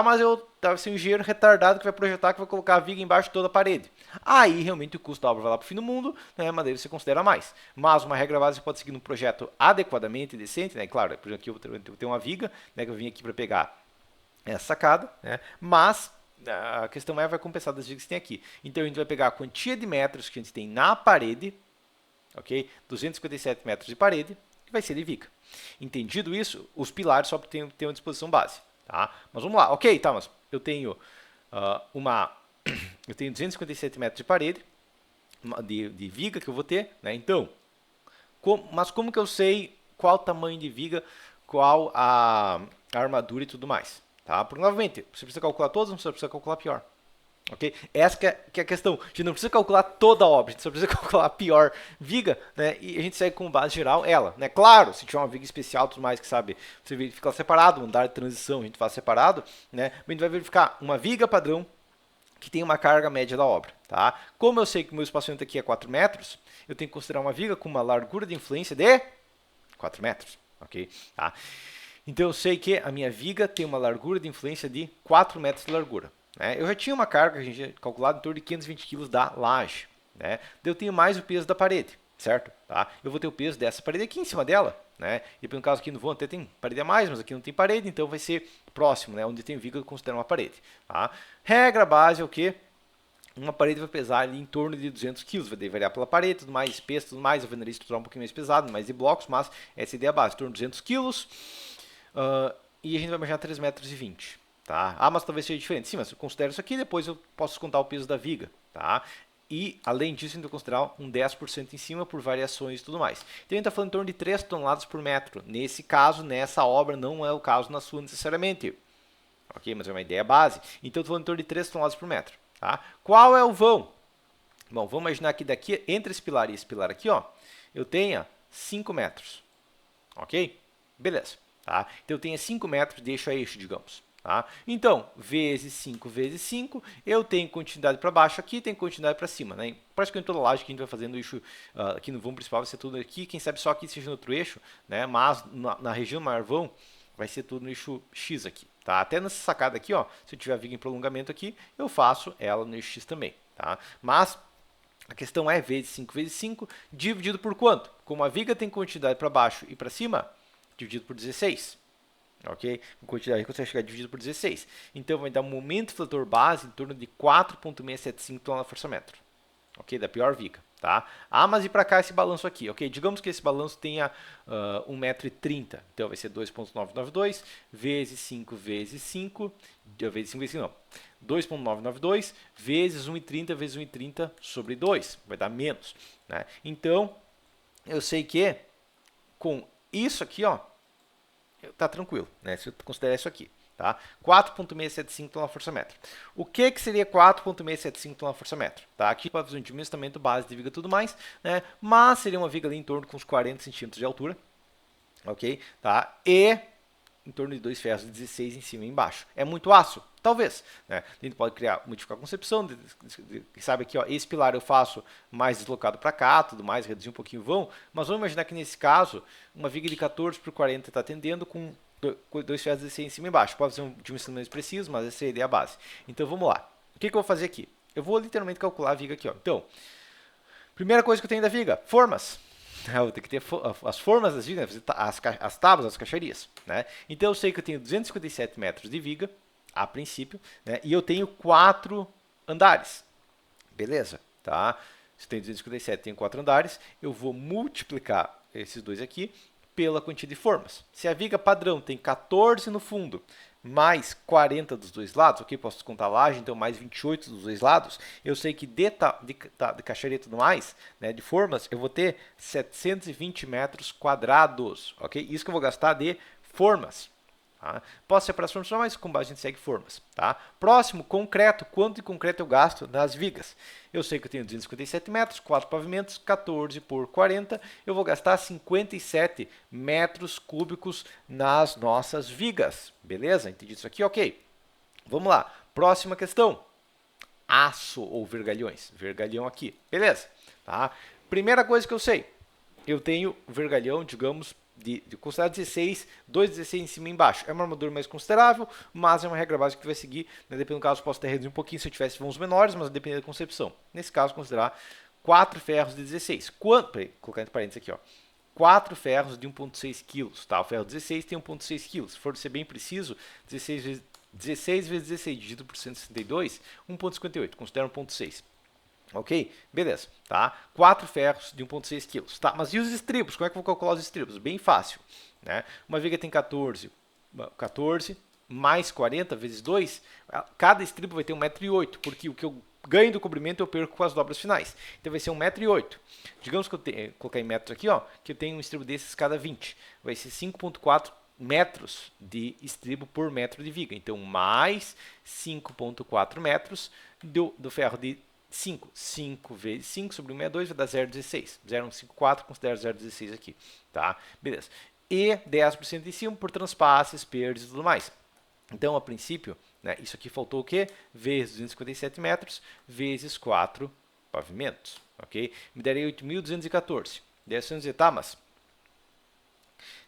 mas eu deve ser um engenheiro retardado que vai projetar, que vai colocar a viga embaixo de toda a parede. Aí, realmente, o custo da obra vai lá para o fim do mundo, né? Mas daí você considera mais. Mas uma regra básica, você pode seguir no projeto adequadamente decente, né? Claro, por exemplo, aqui eu vou ter uma viga, né? Que eu vim aqui para pegar essa sacada, né? Mas a questão vai compensar das vigas que tem aqui. Então, a gente vai pegar a quantia de metros que a gente tem na parede, ok? 257 metros de parede, que vai ser de viga. Entendido isso, os pilares só tem uma disposição base, tá? Mas vamos lá, ok, tá, mas eu tenho uma eu tenho 257 metros de parede, de viga que eu vou ter, né? Então, mas como que eu sei qual o tamanho de viga, qual a armadura e tudo mais? Tá? Porque, novamente, você precisa calcular todos, não precisa calcular pior. Okay? Essa que é a questão. A gente não precisa calcular toda a obra, a gente só precisa calcular a pior viga, né? E a gente segue como base geral ela. Né? Claro, se tiver uma viga especial tudo mais, que sabe, você verifica separado, um andar de transição a gente faz separado, né? Mas a gente vai verificar uma viga padrão que tem uma carga média da obra. Tá? Como eu sei que o meu espaçamento aqui é 4 metros, eu tenho que considerar uma viga com uma largura de influência de 4 metros. Okay? Tá? Então eu sei que a minha viga tem uma largura de influência de 4 metros de largura. Né? Eu já tinha uma carga que a gente tinha calculado em torno de 520 kg da laje. Né? Eu tenho mais o peso da parede, certo? Tá? Eu vou ter o peso dessa parede aqui em cima dela. Né? E pelo caso aqui no vão até tem parede a mais, mas aqui não tem parede, então vai ser próximo, né? Onde tem viga eu considero uma parede. Tá? Regra base é o quê? Uma parede vai pesar ali em torno de 200 kg, vai variar pela parede, tudo mais, peso, tudo mais, a alvenaria estrutural um pouquinho mais pesado, mais de blocos, mas essa é a ideia base, em torno de 200 kg, e a gente vai imaginar 3,20 metros. Tá? Ah, mas talvez seja diferente. Sim, mas eu considero isso aqui, depois eu posso contar o peso da viga. Tá? E, além disso, a gente vai considerar um 10% em cima por variações e tudo mais. Então, a gente está falando em torno de 3 toneladas por metro. Nesse caso, nessa obra, não é o caso na sua necessariamente. Ok? Mas é uma ideia base. Então, eu estou falando em torno de 3 toneladas por metro. Tá? Qual é o vão? Bom, vamos imaginar que daqui, entre esse pilar e esse pilar aqui, ó, eu tenha 5 metros. Ok? Beleza. Tá? Então, eu tenho 5 metros de eixo a eixo, digamos. Tá? Então, vezes 5 vezes 5, eu tenho continuidade para baixo aqui, tenho continuidade para cima. Né? Praticamente toda a laje que a gente vai fazendo o eixo aqui no vão principal vai ser tudo aqui, quem sabe só aqui seja no outro eixo, né? Mas na região maior vão vai ser tudo no eixo X aqui. Tá? Até nessa sacada aqui, ó, se eu tiver a viga em prolongamento aqui, eu faço ela no eixo X também. Tá? Mas a questão é vezes 5 vezes 5, dividido por quanto? Como a viga tem continuidade para baixo e para cima, dividido por 16. Ok? Com quantidade que você vai chegar dividido por 16. Então, vai dar um momento fletor base em torno de 4,675 toneladas-força-metro. Ok? Da pior viga. Tá? Ah, mas e para cá esse balanço aqui? Ok? Digamos que esse balanço tenha 1,30 m. Então, vai ser 2,992 vezes 5 vezes 5. Vezes 5 vezes 5, não. 2,992 vezes 1,30 vezes 1,30 sobre 2. Vai dar menos. Né? Então, eu sei que com isso aqui, ó, tá tranquilo, né? Se eu considerar isso aqui, tá? 4,675 toneladas-força-metro. O que seria 4,675 toneladas-força-metro? Tá? Aqui para fazer um dimensionamento base de viga e tudo mais, né? Mas seria uma viga ali em torno com uns 40 centímetros de altura, ok? Tá? E em torno de 2 ferros de 16 em cima e embaixo. É muito aço? Talvez. Né? A gente pode modificar a concepção. Sabe aqui, ó, esse pilar eu faço mais deslocado para cá, tudo mais, reduzir um pouquinho o vão. Mas vamos imaginar que nesse caso, uma viga de 14 por 40 está atendendo com 2 ferros de 16 em cima e embaixo. Pode ser um dimensionamento mais preciso, mas essa é a ideia base. Então vamos lá. O que eu vou fazer aqui? Eu vou literalmente calcular a viga aqui. Ó. Então, primeira coisa que eu tenho da viga, formas. Eu vou ter que ter as formas das vigas, as tábuas, as caixarias. Né? Então eu sei que eu tenho 257 metros de viga, a princípio, né? E eu tenho 4 andares. Beleza? Tá? Se eu tenho 257 tenho 4 andares, eu vou multiplicar esses dois aqui pela quantidade de formas. Se a viga padrão tem 14 no fundo, mais 40 dos dois lados, ok? Posso descontar a laje, então mais 28 dos dois lados. Eu sei que de caixaria e tudo mais, né, de formas, eu vou ter 720 metros quadrados, ok? Isso que eu vou gastar de formas. Tá? Posso separar as formas, mas com base a gente segue formas. Tá? Próximo, concreto. Quanto de concreto eu gasto nas vigas? Eu sei que eu tenho 257 metros, 4 pavimentos, 14 por 40. Eu vou gastar 57 metros cúbicos nas nossas vigas. Beleza? Entendi isso aqui? Ok. Vamos lá. Próxima questão. Aço ou vergalhões. Vergalhão aqui. Beleza. Tá? Primeira coisa que eu sei. Eu tenho vergalhão, digamos, de considerar 16, 2,16 em cima e embaixo. É uma armadura mais considerável, mas é uma regra básica que vai seguir. Né? Dependendo do caso, posso até reduzir um pouquinho se eu tivesse vãos menores, mas depende da concepção. Nesse caso, considerar 4 ferros de 16. Peraí, colocar entre parênteses aqui, ó. 4 ferros de 1,6 kg. Tá? O ferro 16 tem 1,6 kg. Se for ser bem preciso, 16 vezes 16 dividido por 162, 1,58. Considera 1,6. Ok? Beleza, tá? 4 ferros de 1,6 kg. Tá? Mas e os estribos? Como é que eu vou calcular os estribos? Bem fácil. Né? Uma viga tem 14 mais 40 vezes 2, cada estribo vai ter 1,8 m, porque o que eu ganho do comprimento eu perco com as dobras finais. Então vai ser 1,08 m. Digamos que eu colocar em metros aqui, ó, que eu tenho um estribo desses cada 20. Vai ser 5,4 metros de estribo por metro de viga. Então, mais 5,4 metros do ferro de 5. 5 vezes 5 sobre 1,62 vai dar 0,16. 0,154, considero 0,16 aqui. Tá? Beleza. E 10% em cima por transpasses, perdas e tudo mais. Então, a princípio, né, isso aqui faltou o quê? Vezes 257 metros, vezes 4 pavimentos. Ok? Me daria 8.214. Daí você vai dizer, tá, mas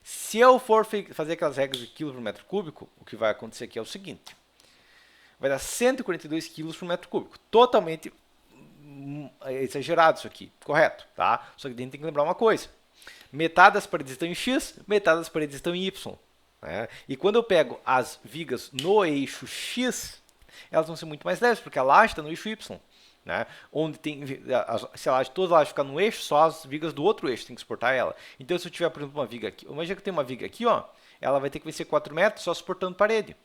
se eu for fazer aquelas regras de quilo por metro cúbico, o que vai acontecer aqui é o seguinte. Vai dar 142 quilos por metro cúbico. Totalmente exagerado isso aqui, correto? Tá? Só que a gente tem que lembrar uma coisa. Metade das paredes estão em X, metade das paredes estão em Y. Né? E quando eu pego as vigas no eixo X, elas vão ser muito mais leves, porque a laje está no eixo Y. Né? Onde tem, se a laje, toda a laje ficar no eixo, só as vigas do outro eixo tem que suportar ela. Então, se eu tiver, por exemplo, uma viga aqui, imagina que eu tenho uma viga aqui, ó, ela vai ter que vencer 4 metros só suportando parede.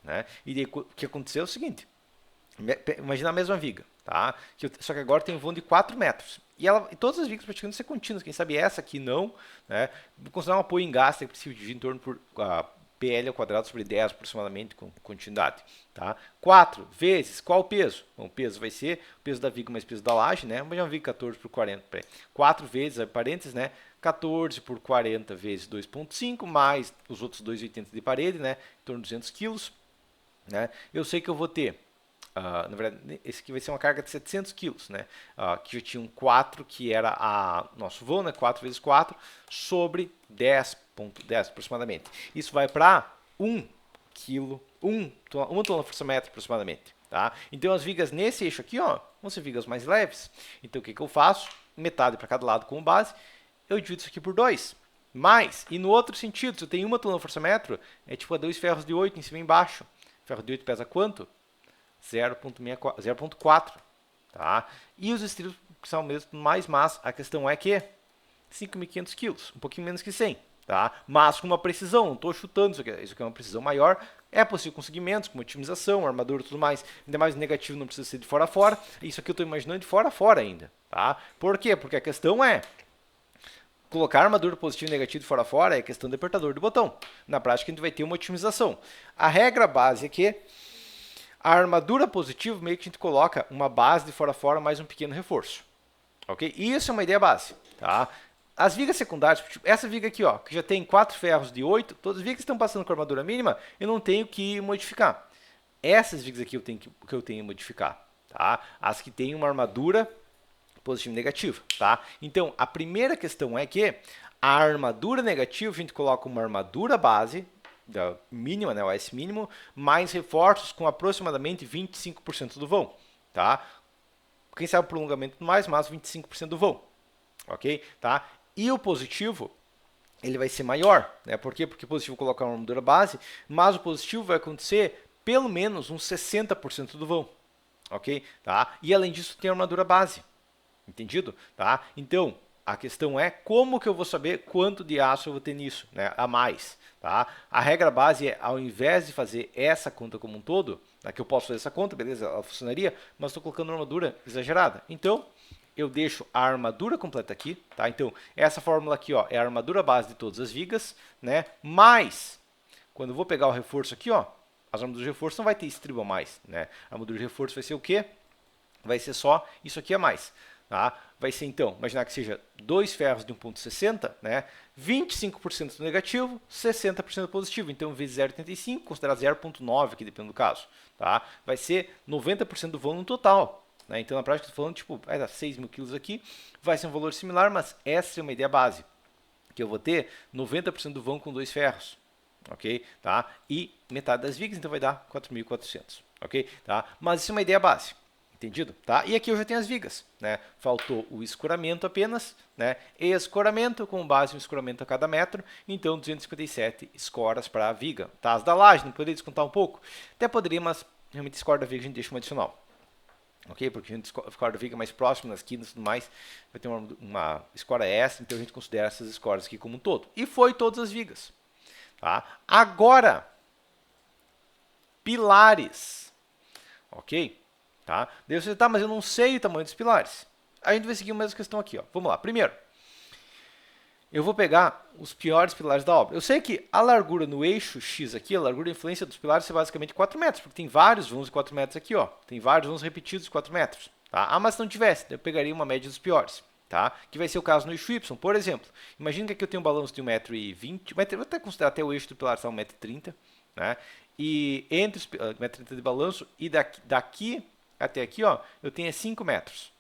Né? E daí, o que aconteceu é o seguinte, imagina a mesma viga, tá? Só que agora tem um vão de 4 metros. E todas as vigas praticamente são contínuas, quem sabe essa aqui não. Né? Vou considerar um apoio em gás, que é possível dividir em torno por PL ao quadrado sobre 10 aproximadamente, com continuidade. Tá? 4 vezes, qual o peso? Bom, o peso vai ser o peso da viga mais o peso da laje, né? Vamos uma viga 14 por 40. 4 vezes, parênteses, né? 14 por 40 vezes 2,5, mais os outros 2,80 de parede, né? Em torno de 200 quilos. Né? Eu sei que eu vou ter, na verdade, esse aqui vai ser uma carga de 700 quilos, né? Que já tinha um 4, que era nosso voo, né? 4 vezes 4, sobre 10,10 aproximadamente. Isso vai para 1 quilo, 1 tonelada-força-metro aproximadamente. Tá? Então as vigas nesse eixo aqui, ó, vão ser vigas mais leves. Então o que eu faço? Metade para cada lado como base, eu divido isso aqui por 2. Mais, e no outro sentido, se eu tenho 1 tonelada-força-metro, é tipo 2 ferros de 8 em cima e embaixo. Ferro de 8 pesa quanto? 0,4. Tá? E os estribos são mesmo mais massa. A questão é que 5.500 quilos, um pouquinho menos que 100. Tá? Mas com uma precisão, não estou chutando, isso aqui é uma precisão maior. É possível conseguimentos, como otimização, armadura e tudo mais. Ainda mais negativo, não precisa ser de fora a fora. Isso aqui eu estou imaginando de fora a fora ainda. Tá? Por quê? Porque a questão é colocar armadura positiva e negativa de fora a fora é questão do apertador do botão. Na prática, a gente vai ter uma otimização. A regra base é que a armadura positiva, meio que a gente coloca uma base de fora a fora mais um pequeno reforço. Ok? Isso é uma ideia base. Tá? As vigas secundárias, tipo essa viga aqui, ó, que já tem 4 ferros de 8, todas as vigas que estão passando com armadura mínima, eu não tenho que modificar. Essas vigas aqui eu tenho que modificar. Tá? As que têm uma armadura positivo e negativo, tá? Então, a primeira questão é que a armadura negativa, a gente coloca uma armadura base, da mínima, né, o S mínimo, mais reforços com aproximadamente 25% do vão, tá? Quem sabe o prolongamento mais 25% do vão, ok? Tá? E o positivo, ele vai ser maior, né? Por quê? Porque o positivo coloca uma armadura base, mas o positivo vai acontecer pelo menos uns 60% do vão, ok? Tá? E além disso, tem a armadura base. Entendido? Tá? Então, a questão é como que eu vou saber quanto de aço eu vou ter nisso, né? A mais. Tá? A regra base é, ao invés de fazer essa conta como um todo, né, que eu posso fazer essa conta, beleza, ela funcionaria, mas estou colocando uma armadura exagerada. Então, eu deixo a armadura completa aqui. Tá? Então, essa fórmula aqui, ó, é a armadura base de todas as vigas, né? Mas, quando eu vou pegar o reforço aqui, ó, as armaduras de reforço não vai ter estribo a mais. Né? A armadura de reforço vai ser o quê? Vai ser só isso aqui a mais. Tá? Vai ser então, imaginar que seja 2 ferros de 1,60, né? 25% negativo, 60% positivo. Então, vezes 0,85, considerar 0,9 aqui, dependendo do caso. Tá? Vai ser 90% do vão no total. Né? Então, na prática, estou falando, tipo, vai dar 6.000 quilos aqui, vai ser um valor similar, mas essa é uma ideia base. Que eu vou ter 90% do vão com 2 ferros. Ok? Tá? E metade das vigas, então vai dar 4.400. Ok? Tá? Mas isso é uma ideia base. Entendido? Tá? E aqui eu já tenho as vigas. Né? Faltou o escoramento apenas. Né? Escoramento com base em escoramento a cada metro. Então, 257 escoras para a viga. Tá? As da laje, não poderia descontar um pouco? Até poderia, mas realmente escora da viga a gente deixa uma adicional. Ok? Porque a gente escora da viga mais próximo, nas quinas e tudo mais. Vai ter uma escora extra. Então, a gente considera essas escoras aqui como um todo. E foi todas as vigas. Tá? Agora, pilares. Ok? Tá? Daí você, tá, mas eu não sei o tamanho dos pilares. A gente vai seguir a mesma questão aqui. Ó. Vamos lá. Primeiro, eu vou pegar os piores pilares da obra. Eu sei que a largura no eixo X aqui, a largura de influência dos pilares é basicamente 4 metros, porque tem vários vãos de 4 metros aqui, ó. Tem vários vãos repetidos de 4 metros. Tá? Ah, mas se não tivesse, eu pegaria uma média dos piores. Tá? Que vai ser o caso no eixo Y, por exemplo. Imagina que aqui eu tenho um balanço de 1,20 m, vou até considerar até o eixo do pilar, tá? 1,30 m, né? E entre os 1,30 m de balanço, e daqui até aqui, ó, eu tenho 5 metros.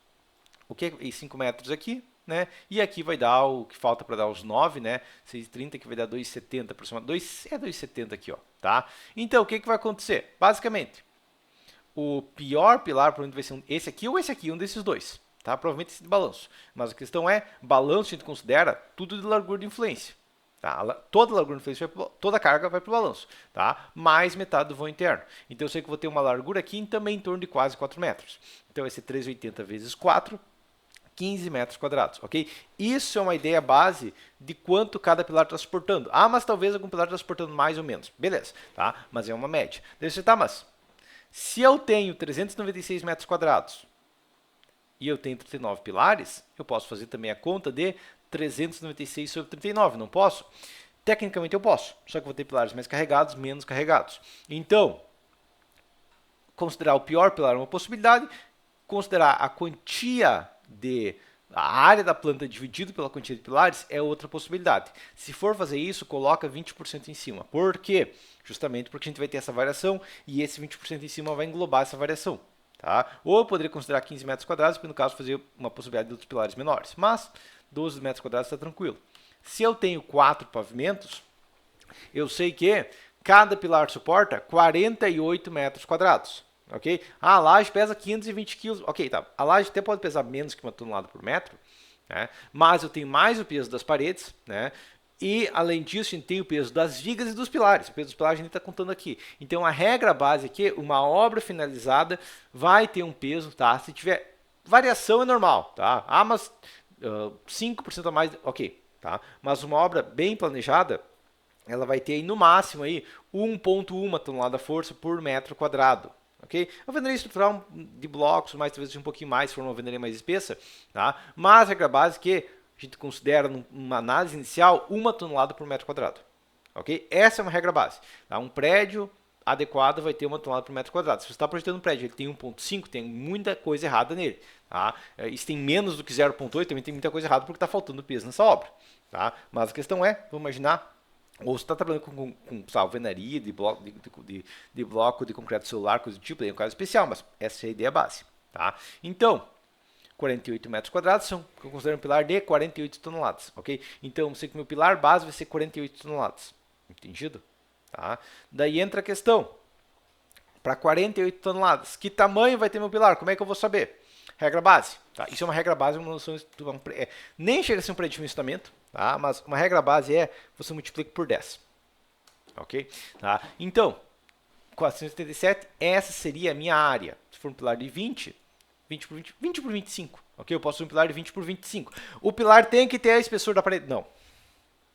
O que é 5 metros aqui? Né? E aqui vai dar o que falta para dar os 9, né? 6,30 que vai dar 2,70 aproximadamente. 2,70 aqui, ó, tá? Então, o que vai acontecer? Basicamente, o pior pilar provavelmente vai ser esse aqui ou esse aqui, um desses dois, tá? Provavelmente esse de balanço. Mas a questão é, balanço a gente considera tudo de largura de influência. Tá? Toda a largura de influência, toda a carga vai para o balanço, tá? Mais metade do vão interno. Então, eu sei que vou ter uma largura aqui também em torno de quase 4 metros. Então, vai ser 3,80 vezes 4, 15 metros quadrados, ok? Isso é uma ideia base de quanto cada pilar está suportando. Ah, mas talvez algum pilar está suportando mais ou menos. Beleza, tá? Mas é uma média. Daí você, tá, mas se eu tenho 396 metros quadrados e eu tenho 39 pilares, eu posso fazer também a conta de 396 sobre 39, não posso? Tecnicamente eu posso, só que vou ter pilares mais carregados, menos carregados. Então, considerar o pior pilar uma possibilidade, considerar a quantia a área da planta dividido pela quantia de pilares é outra possibilidade. Se for fazer isso, coloca 20% em cima. Por quê? Justamente porque a gente vai ter essa variação e esse 20% em cima vai englobar essa variação. Tá? Ou eu poderia considerar 15 metros quadrados, para no caso fazer uma possibilidade de outros pilares menores. Mas 12 metros quadrados está tranquilo. Se eu tenho 4 pavimentos, eu sei que cada pilar suporta 48 metros quadrados. Ok? Ah, a laje pesa 520 kg. Ok, tá. A laje até pode pesar menos que 1 tonelada por metro, né? Mas eu tenho mais o peso das paredes, né? E, além disso, a gente tem o peso das vigas e dos pilares. O peso dos pilares a gente está contando aqui. Então, a regra base aqui, uma obra finalizada vai ter um peso, tá? Se tiver variação é normal, tá? Ah, mas 5% a mais, ok, tá? Mas uma obra bem planejada, ela vai ter aí, no máximo aí 1,1 tonelada força por metro quadrado. Okay? A alvenaria estrutural de blocos, mais talvez um pouquinho mais, se for uma alvenaria mais espessa, tá? Mas a regra base que a gente considera, numa análise inicial, 1 tonelada por metro quadrado. Okay? Essa é uma regra base. Tá? Um prédio adequado vai ter 1 tonelada por metro quadrado. Se você está projetando um prédio, ele tem 1,5, tem muita coisa errada nele. Tá? Isso tem menos do que 0,8, também tem muita coisa errada porque está faltando peso nessa obra. Tá? Mas a questão é, vamos imaginar, ou você está trabalhando com alvenaria de bloco de concreto celular, coisa do tipo, é um caso especial, mas essa é a ideia base. Tá? Então, 48 metros quadrados são, eu considero um pilar de 48 toneladas. Okay? Então, eu sei que meu pilar base vai ser 48 toneladas. Entendido? Tá? Daí entra a questão. Para 48 toneladas, que tamanho vai ter meu pilar? Como é que eu vou saber? Regra base. Tá? Isso é uma regra base, uma noção, nem chega a ser um pré-dimensionamento, tá? Mas uma regra base é você multiplica por 10. Ok? Tá? Então, 477, essa seria a minha área. Se for um pilar de 20 por 20, 20 por 25. Ok? Eu posso ter um pilar de 20 por 25. O pilar tem que ter a espessura da parede? Não.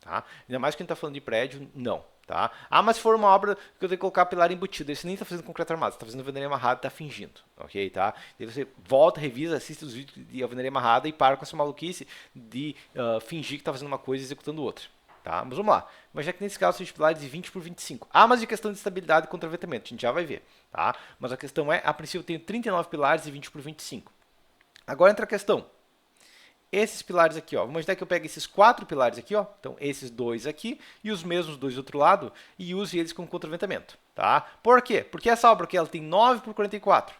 Tá? Ainda mais que a gente está falando de prédio, não. Tá? Ah, mas se for uma obra que eu tenho que colocar pilar embutido, você nem está fazendo concreto armado, você está fazendo alvenaria amarrada, está fingindo, ok, tá? Daí você volta, revisa, assiste os vídeos de alvenaria amarrada e para com essa maluquice de fingir que está fazendo uma coisa e executando outra, tá? Mas vamos lá, imagina que nesse caso são pilares de 20 por 25. Ah, mas de questão de estabilidade contra ventamento, a gente já vai ver, tá? Mas a questão é, a princípio eu tenho 39 pilares de 20 por 25. Agora entra a questão. Esses pilares aqui, ó, vamos imaginar que eu pego esses 4 pilares aqui, ó, então esses dois aqui e os mesmos dois do outro lado e use eles como contraventamento, tá? Por quê? Porque essa obra aqui ela tem 9 por 44.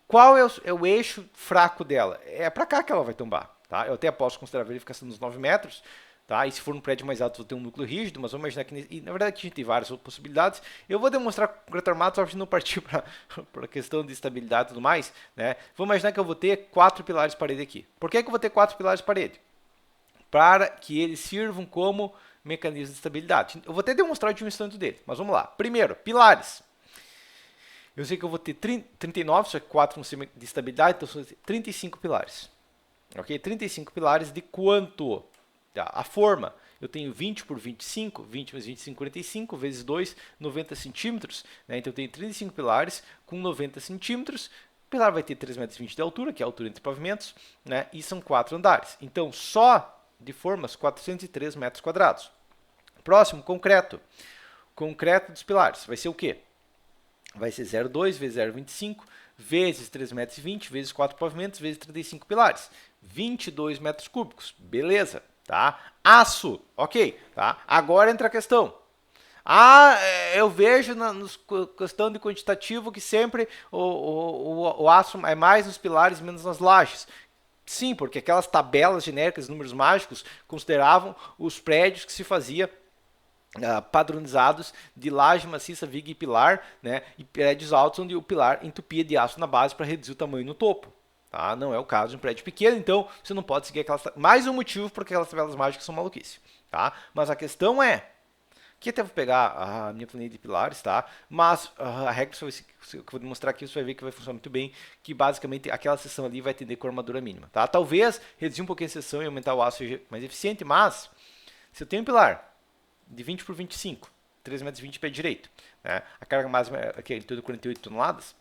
Qual é o eixo fraco dela? É para cá que ela vai tombar, tá? Eu até posso considerar a verificação dos 9 metros, tá? E se for um prédio mais alto, vou ter um núcleo rígido, mas vamos imaginar que, e, na verdade, aqui a gente tem várias outras possibilidades. Eu vou demonstrar com concreto armado, só para não partir para a questão de estabilidade e tudo mais, né? Vamos imaginar que eu vou ter 4 pilares de parede aqui. Por que eu vou ter 4 pilares de parede? Para que eles sirvam como mecanismo de estabilidade. Eu vou até demonstrar a dimensão dele, mas vamos lá. Primeiro, pilares. Eu sei que eu vou ter 39, só que 4 no sistema de estabilidade, então são 35 pilares. Ok? 35 pilares de quanto? A forma, eu tenho 20 por 25, 20 mais 25, 45, vezes 2, 90 centímetros. Né? Então, eu tenho 35 pilares com 90 centímetros, pilar vai ter 3,20 metros de altura, que é a altura entre pavimentos, né? E são 4 andares. Então, só de formas, 403 metros quadrados. Próximo, concreto. Concreto dos pilares. Vai ser o quê? Vai ser 0,2 vezes 0,25 vezes 3,20 metros vezes 4 pavimentos vezes 35 pilares. 22 metros cúbicos. Beleza, tá? Aço, ok, tá? Agora entra a questão. Eu vejo na questão de quantitativo que sempre o aço é mais nos pilares, menos nas lajes. Sim, porque aquelas tabelas genéricas, números mágicos, consideravam os prédios que se fazia padronizados de laje maciça, viga e pilar, né? E prédios altos onde o pilar entupia de aço na base para reduzir o tamanho no topo. Tá? Não é o caso de um prédio pequeno, então você não pode seguir aquelas... Mais um motivo porque aquelas tabelas mágicas são maluquice. Tá? Mas a questão é... Aqui até vou pegar a minha planilha de pilares, tá? Mas a regra que eu vou demonstrar aqui, você vai ver que vai funcionar muito bem, que basicamente aquela seção ali vai atender com armadura mínima, tá? Talvez reduzir um pouquinho a seção e aumentar o aço seja mais eficiente, mas se eu tenho um pilar de 20 por 25, 3,20 metros de pé direito, né? A carga máxima aqui é em torno de 48 toneladas,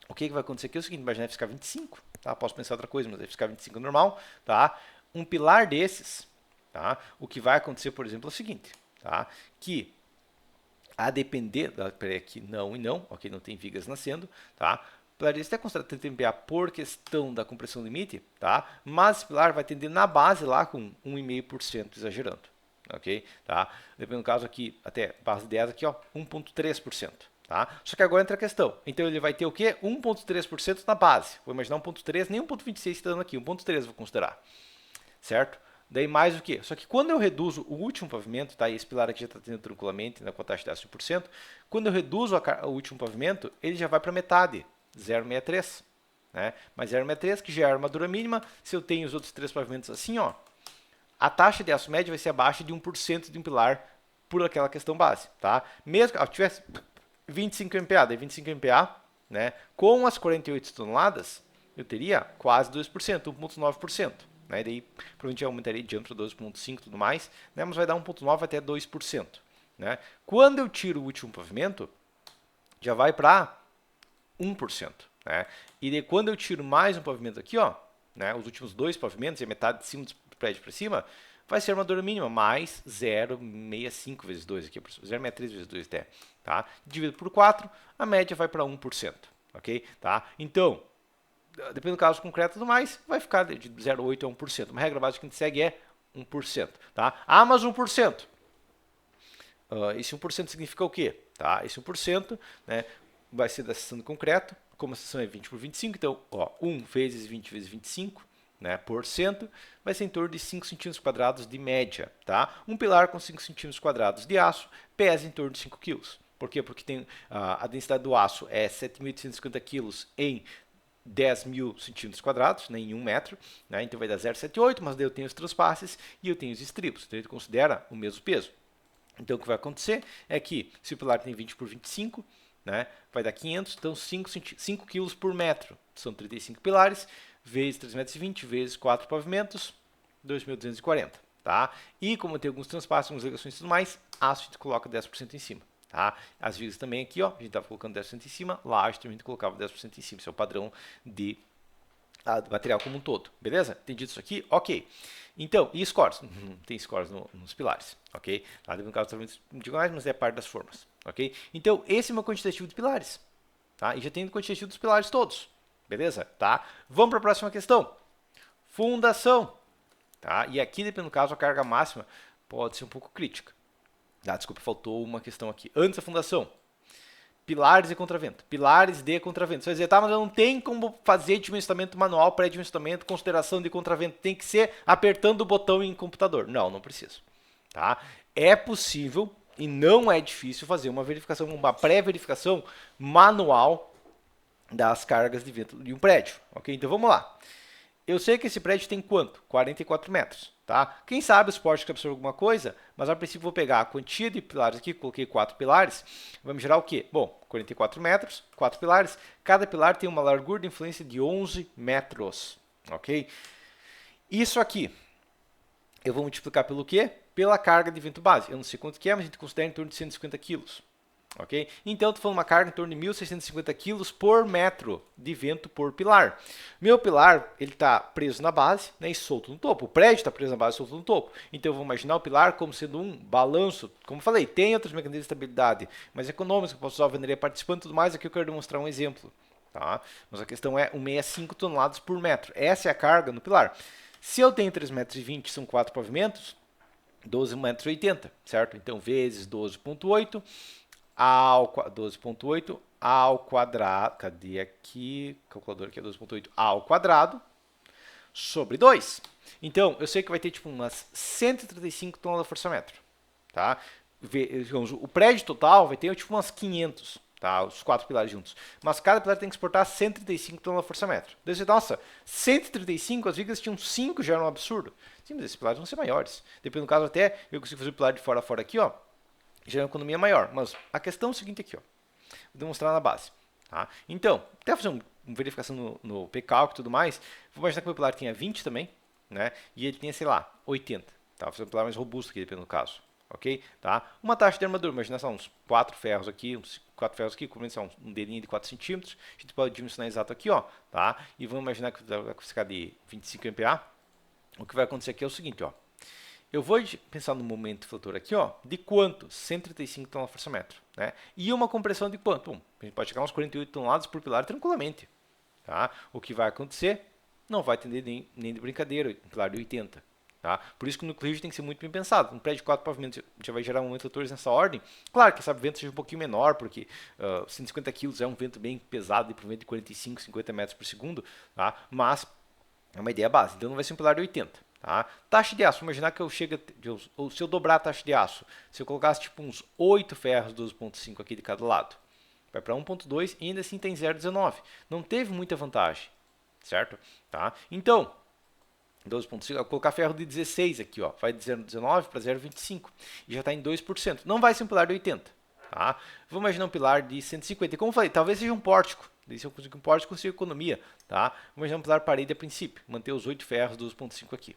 o que vai acontecer aqui é o seguinte, imagina ficar 25, tá? Posso pensar outra coisa, mas vai ficar 25 normal, tá? Um pilar desses, tá? O que vai acontecer, por exemplo, é o seguinte... Tá? Que a depender da aqui não e não, ok, não tem vigas nascendo, tá? Pilar até considerado 30 MPa por questão da compressão limite, tá? Mas esse pilar vai tender na base lá com 1,5% exagerando, ok? Tá? Dependendo do caso aqui, até base 10 aqui, ó, 1,3%. Tá? Só que agora entra a questão. Então ele vai ter o quê? 1,3% na base. Vou imaginar 1,3, nem 1,26 está dando aqui, 1,3 vou considerar. Certo? Daí mais o que? Só que quando eu reduzo o último pavimento, tá? E esse pilar aqui já está tendo tranquilamente, né, com a taxa de 10%, quando eu reduzo o último pavimento, ele já vai para metade, 0,63. Né? Mas 0,63 que já é a armadura mínima, se eu tenho os outros 3 pavimentos assim, ó, a taxa de aço médio vai ser abaixo de 1% de um pilar por aquela questão base. Tá? Mesmo que eu tivesse 25 MPa, daí 25 MPa, né, com as 48 toneladas, eu teria quase 2%, 1,9%. Né? E daí provavelmente aumentaria de diâmetro 12,5 e tudo mais, né? Mas vai dar 1,9 até 2%. Né? Quando eu tiro o último pavimento, já vai para 1%. Né? E daí, quando eu tiro mais um pavimento aqui, ó, né? Os últimos 2 pavimentos, e a metade de cima do prédio para cima, vai ser a armadura mínima, mais 0,65 vezes 2 aqui, 0,63 vezes 2 até. Tá? Dividido por 4, a média vai para 1%. Ok? Tá? Então, dependendo do caso concreto e tudo mais, vai ficar de 0,8 a 1%. Uma regra básica que a gente segue é 1%. Tá? Ah, mas 1%. Esse 1% significa o quê? Tá? Esse 1%, né, vai ser da seção de concreto, como a seção é 20 por 25, então ó, 1 vezes 20 vezes 25, né, por cento, vai ser em torno de 5 centímetros quadrados de média. Tá? Um pilar com 5 centímetros quadrados de aço pesa em torno de 5 kg. Por quê? Porque tem, a densidade do aço é 7.850 kg em 10.000 centímetros quadrados, né, em 1 metro, né, então vai dar 0,78, mas daí eu tenho os transpasses e eu tenho os estribos, então ele considera o mesmo peso. Então o que vai acontecer é que se o pilar tem 20 por 25, né, vai dar 500, então 5 kg por metro, são 35 pilares, vezes 3,20 metros, vezes 4 pavimentos, 2.240. Tá? E como tem alguns transpasses, algumas ligações e tudo mais, aço a gente coloca 10% em cima. Tá? As vigas também aqui, ó, a gente estava colocando 10% em cima, laje também a gente colocava 10% em cima. Esse é o padrão de material como um todo. Beleza? Entendido isso aqui? Ok. Então, e scores? Tem scores nos pilares. Ok? Tá? No caso, talvez não digo mais, mas é parte das formas. Ok? Então, esse é o meu quantitativo de pilares. Tá? E já tenho o quantitativo dos pilares todos. Beleza? Tá? Vamos para a próxima questão. Fundação. Tá? E aqui, dependendo do caso, a carga máxima pode ser um pouco crítica. Ah, desculpa, faltou uma questão aqui. Antes da fundação, pilares e contravento. Pilares de contravento. Você vai dizer, tá, mas eu não tenho como fazer dimensionamento manual, pré-dimensionamento, consideração de contravento. Tem que ser apertando o botão em computador. Não, não preciso. Tá? É possível e não é difícil fazer uma verificação, uma pré-verificação manual das cargas de vento de um prédio. Ok? Então vamos lá. Eu sei que esse prédio tem quanto? 44 metros. Tá? Quem sabe os portes que absorvem alguma coisa, mas a princípio vou pegar a quantia de pilares aqui, coloquei 4 pilares, vamos gerar o quê? Bom, 44 metros, 4 pilares, cada pilar tem uma largura de influência de 11 metros, ok? Isso aqui, eu vou multiplicar pelo quê? Pela carga de vento base, eu não sei quanto que é, mas a gente considera em torno de 150 quilos, Ok? Então, estou falando uma carga em torno de 1.650 kg por metro de vento por pilar. Meu pilar, ele está preso na base, né, e solto no topo. O prédio está preso na base e solto no topo. Então, eu vou imaginar o pilar como sendo um balanço. Como falei, tem outros mecanismos de estabilidade, mas econômicos, eu posso usar a alvenaria participante e tudo mais. Aqui eu quero demonstrar um exemplo. Tá? Mas a questão é 1,65 toneladas por metro. Essa é a carga no pilar. Se eu tenho 3,20 m, são 4 pavimentos, 12,80 m, certo? Então, vezes 12,8 ao 12,8 ao quadrado, cadê aqui? Calculador aqui é 12,8 ao quadrado sobre 2. Então, eu sei que vai ter tipo umas 135 toneladas de força-metro, tá? Digamos, o prédio total vai ter tipo umas 500, tá? Os 4 pilares juntos. Mas cada pilar tem que suportar 135 toneladas de força-metro. Daí você, nossa, 135, as vigas tinham 5, já era um absurdo. Sim, mas esses pilares vão ser maiores. Dependendo do caso, até eu consigo fazer o pilar de fora a fora aqui, ó. Já é uma economia maior. Mas a questão é o seguinte aqui, ó. Vou demonstrar na base. Tá? Então, até fazer uma verificação no PCalc e tudo mais, vou imaginar que o meu pilar tinha 20 também, né? E ele tinha, sei lá, 80. Tá? Vou fazer um pilar mais robusto aqui, dependendo do caso. Ok? Tá? Uma taxa de armadura, imagina só uns 4 ferros aqui, uns 4 ferros aqui, cobrindo um dedinho de 4 centímetros. A gente pode dimensionar exato aqui, ó. Tá? E vamos imaginar que vai ficar de 25 MPa. O que vai acontecer aqui é o seguinte, ó. Eu vou pensar no momento flutor aqui, ó, de quanto? 135 toneladas por força-metro, né? E uma compressão de quanto? Bom, a gente pode chegar a uns 48 toneladas por pilar tranquilamente, tá? O que vai acontecer? Não vai atender nem de brincadeira, um pilar de 80, tá? Por isso que o núcleo rígido tem que ser muito bem pensado. Um prédio de 4 pavimentos já vai gerar um momento flutor nessa ordem. Claro que esse vento seja um pouquinho menor, porque 150 kg é um vento bem pesado, de um vento de 45, 50 metros por segundo, tá? Mas é uma ideia base, então não vai ser um pilar de 80. Tá? Taxa de aço, imaginar que eu chego, ou se eu dobrar a taxa de aço, se eu colocasse tipo uns 8 ferros 12,5 aqui de cada lado, vai para 1,2 e ainda assim tem 0,19. Não teve muita vantagem, certo? Tá? Então, 12,5, eu vou colocar ferro de 16 aqui, ó, vai de 0,19 para 0,25 e já está em 2%. Não vai ser um pilar de 80. Tá? Vamos imaginar um pilar de 150. E como eu falei, talvez seja um pórtico. Se eu conseguir um pórtico, eu consigo economia. Tá? Vamos imaginar um pilar parede a princípio. Manter os 8 ferros 12,5 aqui.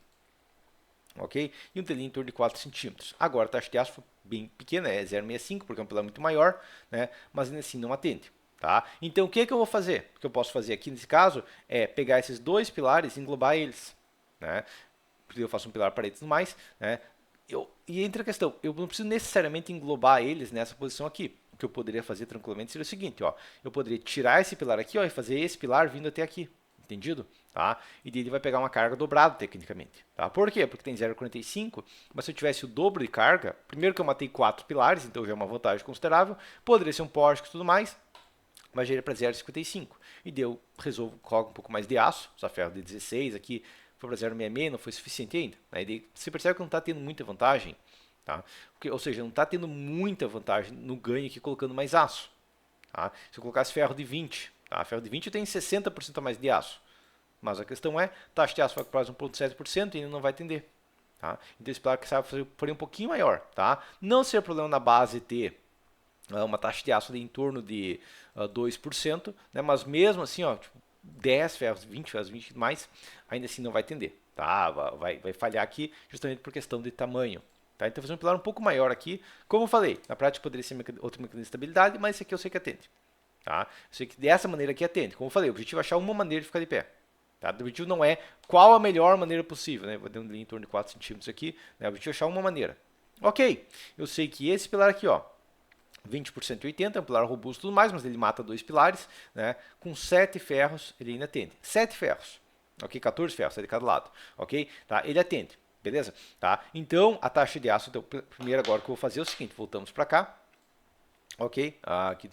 Ok? E um telinho em torno de 4 centímetros. Agora a taxa de aço foi bem pequena, é 0,65, porque é um pilar muito maior, né? Mas ainda assim não atende. Tá? Então o que, que eu vou fazer? O que eu posso fazer aqui nesse caso é pegar esses dois pilares e englobar eles. Né? Porque eu faço um pilar parede e tudo mais. Né? E entra a questão, eu não preciso necessariamente englobar eles nessa posição aqui. O que eu poderia fazer tranquilamente seria o seguinte, ó, eu poderia tirar esse pilar aqui, ó, e fazer esse pilar vindo até aqui. Entendido? Tá? E ele vai pegar uma carga dobrada tecnicamente. Tá? Por quê? Porque tem 0,45, mas se eu tivesse o dobro de carga, primeiro que eu matei 4 pilares, então já é uma vantagem considerável, poderia ser um pórtico e tudo mais, mas já iria para 0,55. E deu, resolvo, coloco um pouco mais de aço, só ferro de 16 aqui, foi para 0,66, não foi suficiente ainda. Aí você percebe que não está tendo muita vantagem, tá? Porque, ou seja, não está tendo muita vantagem no ganho aqui colocando mais aço. Tá? Se eu colocasse ferro de 20, tá? Ferro de 20 tem 60% a mais de aço. Mas a questão é, taxa de aço vai para 1,7% e ainda não vai atender. Tá? Então esse pilar que sabe fazer um pouquinho maior. Tá? Não ser problema na base ter uma taxa de aço de em torno de 2%, né? Mas mesmo assim, ó, tipo, 10 ferros, 20 ferros, 20 mais, ainda assim não vai atender. Tá? Vai falhar aqui justamente por questão de tamanho. Tá? Então fazer um pilar um pouco maior aqui, como eu falei, na prática poderia ser outro mecanismo de estabilidade, mas esse aqui eu sei que atende. Tá? Eu sei que dessa maneira aqui atende. Como eu falei, o objetivo é achar uma maneira de ficar de pé. Tá? O objetivo não é qual a melhor maneira possível. Né? Vou dar um em torno de 4 centímetros aqui. Né? O objetivo é achar uma maneira. Ok, eu sei que esse pilar aqui, ó, 20% 80, é um pilar robusto e tudo mais, mas ele mata 2 pilares. Né? Com 7 ferros, ele ainda atende. 7 ferros. Ok, 14 ferros, 7 de cada lado. Ok, tá? Ele atende. Beleza? Tá? Então, a taxa de aço, então, primeiro agora o que eu vou fazer é o seguinte, voltamos para cá. Ok, aqui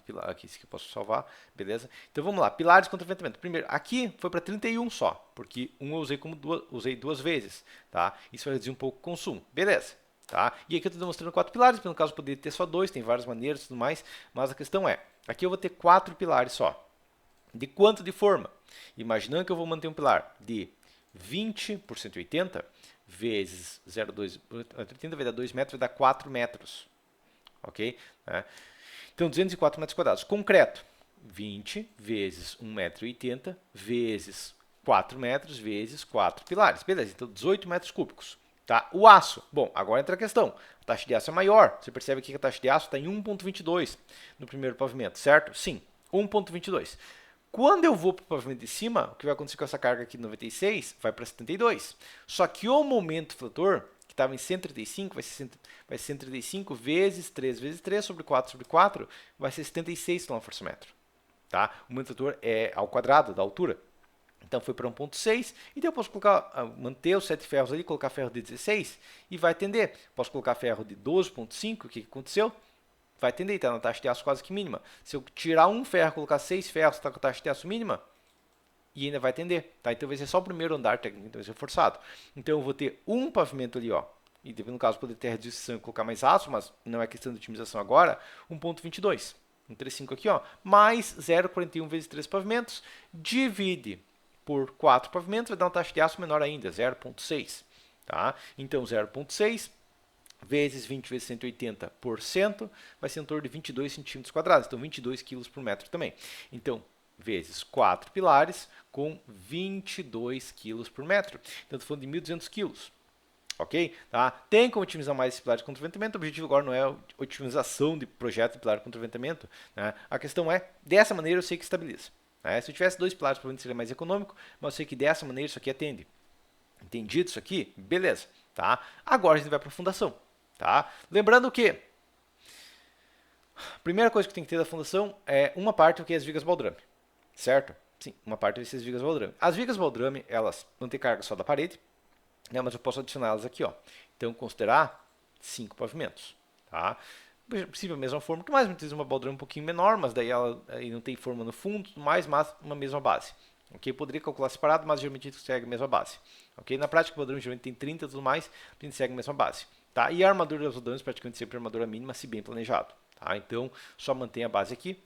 esse aqui eu posso salvar, beleza? Então vamos lá, pilares contra ventamento. Primeiro, aqui foi para 31 só, porque um eu usei duas vezes, tá? Isso vai reduzir um pouco o consumo, beleza? Tá? E aqui eu estou demonstrando 4 pilares, no caso poderia ter só 2, tem várias maneiras e tudo mais, mas a questão é, aqui eu vou ter 4 pilares só. De quanto de forma? Imaginando que eu vou manter um pilar de 20 por 180 vezes 0,2, 80 vai dar 2 metros, vai dar 4 metros, ok? Então, 204 metros quadrados. Concreto, 20 vezes 1,80 m vezes 4 metros vezes 4 pilares. Beleza, então 18 metros cúbicos. Tá? O aço. Bom, agora entra a questão. A taxa de aço é maior. Você percebe aqui que a taxa de aço está em 1,22 no primeiro pavimento, certo? Sim, 1,22. Quando eu vou para o pavimento de cima, o que vai acontecer com essa carga aqui de 96 vai para 72. Só que o momento flutor, que estava em 135, vai ser 135 vezes 3 vezes 3 sobre 4 sobre 4, vai ser 76 kgfm. Tá? O momento flutor é ao quadrado da altura. Então foi para 1,6, então eu posso colocar, manter os 7 ferros ali, colocar ferro de 16 e vai tender. Posso colocar ferro de 12,5, o que aconteceu? Vai tender, está na taxa de aço quase que mínima. Se eu tirar um ferro, colocar 6 ferros, está com a taxa de aço mínima e ainda vai tender. Tá? Então vai ser só o primeiro andar, técnico, então vai ser forçado. Então eu vou ter um pavimento ali, ó, e no caso poder ter redução e colocar mais aço, mas não é questão de otimização agora, 1,22. 1,35 aqui, ó, mais 0,41 vezes 3 pavimentos, divide por 4 pavimentos, vai dar uma taxa de aço menor ainda, 0,6. Tá? Então 0,6 vezes 20 vezes 180% vai ser em torno de 22 centímetros quadrados, então 22 quilos por metro também. Então, vezes 4 pilares com 22 quilos por metro. Então, estou falando de 1.200 quilos. Ok? Tá? Tem como otimizar mais esse pilar de contra-ventamento. O objetivo agora não é a otimização de projeto de pilar de contra-ventamento. Né? A questão é, dessa maneira eu sei que estabiliza. Né? Se eu tivesse 2 pilares, provavelmente seria mais econômico, mas eu sei que dessa maneira isso aqui atende. Entendido isso aqui? Beleza. Tá? Agora a gente vai para a fundação. Tá? Lembrando que a primeira coisa que tem que ter da fundação é uma parte que é as vigas baldrame. Certo? Sim, uma parte vai ser as vigas baldrame. As vigas baldrame, elas não têm carga só da parede, né, mas eu posso adicionar elas aqui, ó. Então, considerar 5 pavimentos, tá? Possível a mesma forma, que mais muitas vezes uma baldrame um pouquinho menor, mas daí ela aí não tem forma no fundo, mas uma mesma base. Ok? Poderia calcular separado, mas geralmente a gente segue a mesma base. Ok? Na prática, o baldrame geralmente tem 30 e tudo mais, a gente segue a mesma base. Tá? E a armadura das baldrames praticamente sempre a armadura mínima, se bem planejado. Tá? Então, só mantém a base aqui.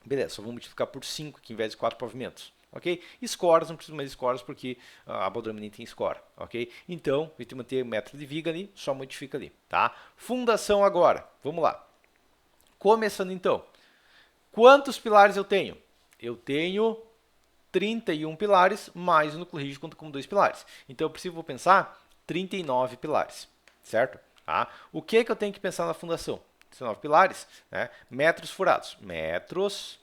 Beleza, só vou multiplicar por 5 aqui, em vez de 4 pavimentos. Ok? Escoras, não preciso mais de escoras porque a baldrame nem tem escora. Ok? Então, a gente manter o metro de viga ali, só modifica ali. Tá? Fundação agora. Vamos lá. Começando então. Quantos pilares eu tenho? Eu tenho 31 pilares, mais o núcleo rígido conta como 2 pilares. Então, eu vou pensar 39 pilares. Certo? Tá? O que eu tenho que pensar na fundação? 19 pilares, né? Metros furados. Metros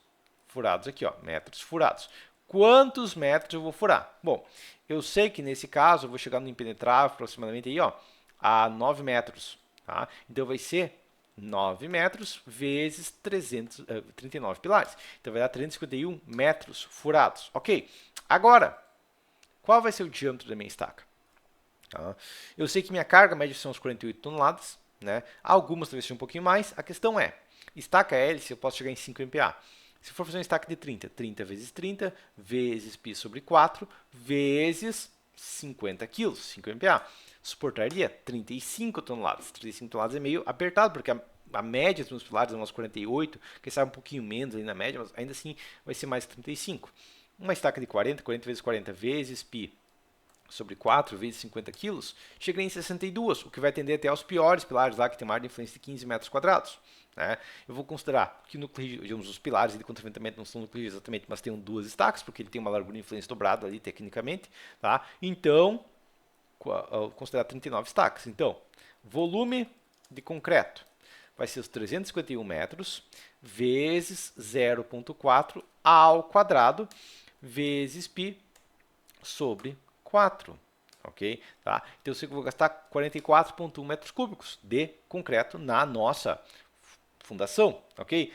furados aqui, ó. Metros furados. Quantos metros eu vou furar? Bom, eu sei que nesse caso eu vou chegar no impenetrável aproximadamente aí, ó, a 9 metros. Tá? Então vai ser 9 metros vezes 39 pilares. Então vai dar 351 metros furados. Ok. Agora, qual vai ser o diâmetro da minha estaca? Tá? Eu sei que minha carga média são uns 48 toneladas. Né? Algumas talvez sejam um pouquinho mais. A questão é, estaca hélice eu posso chegar em 5 MPa. Se for fazer um estaca de 30, 30 vezes 30 vezes π sobre 4 vezes 50 kg, 5 MPa. Suportaria 35 toneladas. 35 toneladas é meio apertado, porque a média dos meus pilares é umas 48, quem sabe um pouquinho menos aí na média, mas ainda assim vai ser mais 35. Uma estaca de 40, 40 vezes 40 vezes π sobre 4 vezes 50 quilos, chega em 62, o que vai atender até aos piores pilares lá, que tem uma área de influência de 15 metros quadrados. Né? Eu vou considerar que digamos, os pilares de contra-ventamento não são núcleos exatamente, mas tem 2 estacas, porque ele tem uma largura de influência dobrada ali, tecnicamente. Tá? Então, vou considerar 39 estacas. Então, volume de concreto vai ser os 351 metros vezes 0,4 ao quadrado vezes π sobre 4, ok? Tá? Então eu sei que eu vou gastar 44,1 metros cúbicos de concreto na nossa fundação, ok?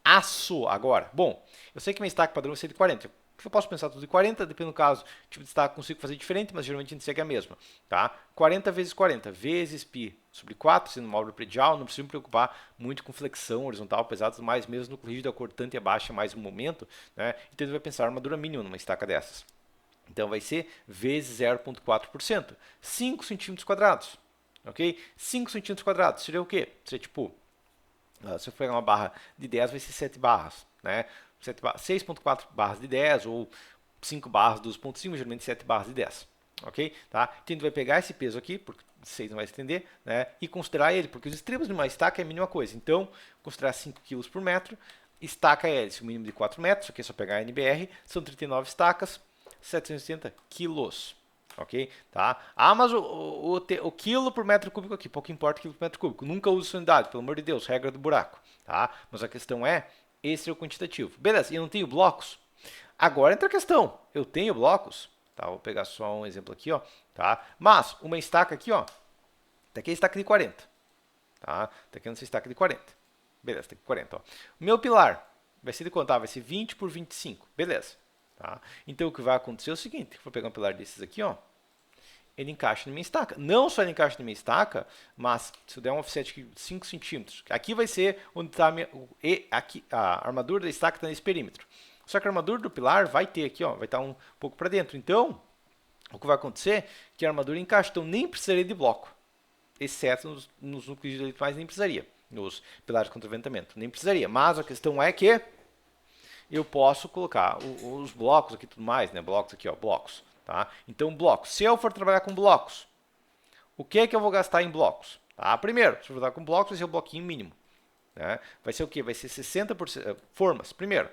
Aço agora. Bom, eu sei que minha estaca padrão vai ser de 40. Eu posso pensar tudo de 40, depende do caso, o tipo de estaca consigo fazer diferente, mas geralmente a gente segue a mesma. Tá? 40 vezes 40 vezes π sobre 4, sendo uma obra predial, não preciso me preocupar muito com flexão horizontal, pesado, mais mesmo no rígido, a cortante e a baixa, mais um momento. Né? Então ele vai pensar armadura mínima numa estaca dessas. Então vai ser vezes 0,4%. 5 centímetros quadrados. Ok? 5 centímetros quadrados seria o quê? Seria tipo, se eu pegar uma barra de 10, vai ser 7 barras. Né? 6,4 barras de 10 ou 5 barras de 12,5, geralmente 7 barras de 10. Ok? Tá? Então a gente vai pegar esse peso aqui, porque 6 não vai estender, né? E considerar ele, porque os extremos de uma estaca é a mínima coisa. Então, considerar 5 kg por metro, estaca hélice, o mínimo de 4 metros, aqui é só pegar a NBR, são 39 estacas, 780 quilos. Ok? Tá? Ah, mas o quilo por metro cúbico aqui, pouco importa quilo por metro cúbico. Nunca use essa unidade, pelo amor de Deus, regra do buraco. Tá? Mas a questão é, esse é o quantitativo. Beleza, e eu não tenho blocos? Agora entra a questão, eu tenho blocos, tá? Vou pegar só um exemplo aqui, ó, tá? Mas uma estaca aqui, ó, tá aqui a estaca de 40, tá? Tá aqui essa estaca de 40. Beleza, tá aqui 40, ó. O meu pilar vai ser de quanto? Ah, vai ser 20 por 25, beleza. Tá? Então o que vai acontecer é o seguinte, vou pegar um pilar desses aqui, ó, ele encaixa na minha estaca. Não só ele encaixa na minha estaca, mas se eu der um offset aqui de 5 centímetros, aqui vai ser onde está a armadura da estaca está nesse perímetro. Só que a armadura do pilar vai ter aqui, ó, vai estar um pouco para dentro. Então, o que vai acontecer é que a armadura encaixa. Então, nem precisaria de bloco, exceto nos núcleos de direito mais, nem precisaria. Nos pilares contra ventamento, nem precisaria. Mas a questão é que eu posso colocar os blocos aqui e tudo mais, né? Blocos aqui, ó, blocos. Tá? Então, blocos. Se eu for trabalhar com blocos, o que é que eu vou gastar em blocos? Tá? Primeiro, se eu for trabalhar com blocos, vai ser o bloquinho mínimo. Né? Vai ser o quê? Vai ser 60 formas. Primeiro,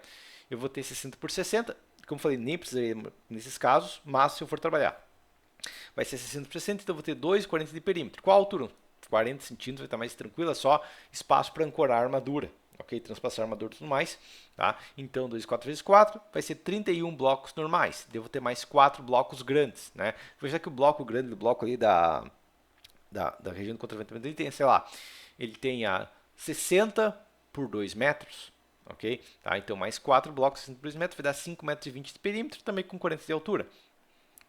eu vou ter 60 por 60. Como eu falei, nem precisaria nesses casos, mas se eu for trabalhar, vai ser 60 por 60, então eu vou ter 2,40 de perímetro. Qual a altura? 40 centímetros, vai estar mais tranquilo, é só espaço para ancorar a armadura. Ok? Transpassar a armadura e tudo mais. Tá? Então, 2, 4 vezes 4 vai ser 31 blocos normais. Devo ter mais 4 blocos grandes. Né? Veja que o bloco grande, o bloco ali da região do contraventamento, ele tem, sei lá, ele tem a 60 por 2 metros. Ok? Tá? Então, mais 4 blocos, 60 por 2 metros, vai dar 5,20 metros de perímetro, também com 40 de altura.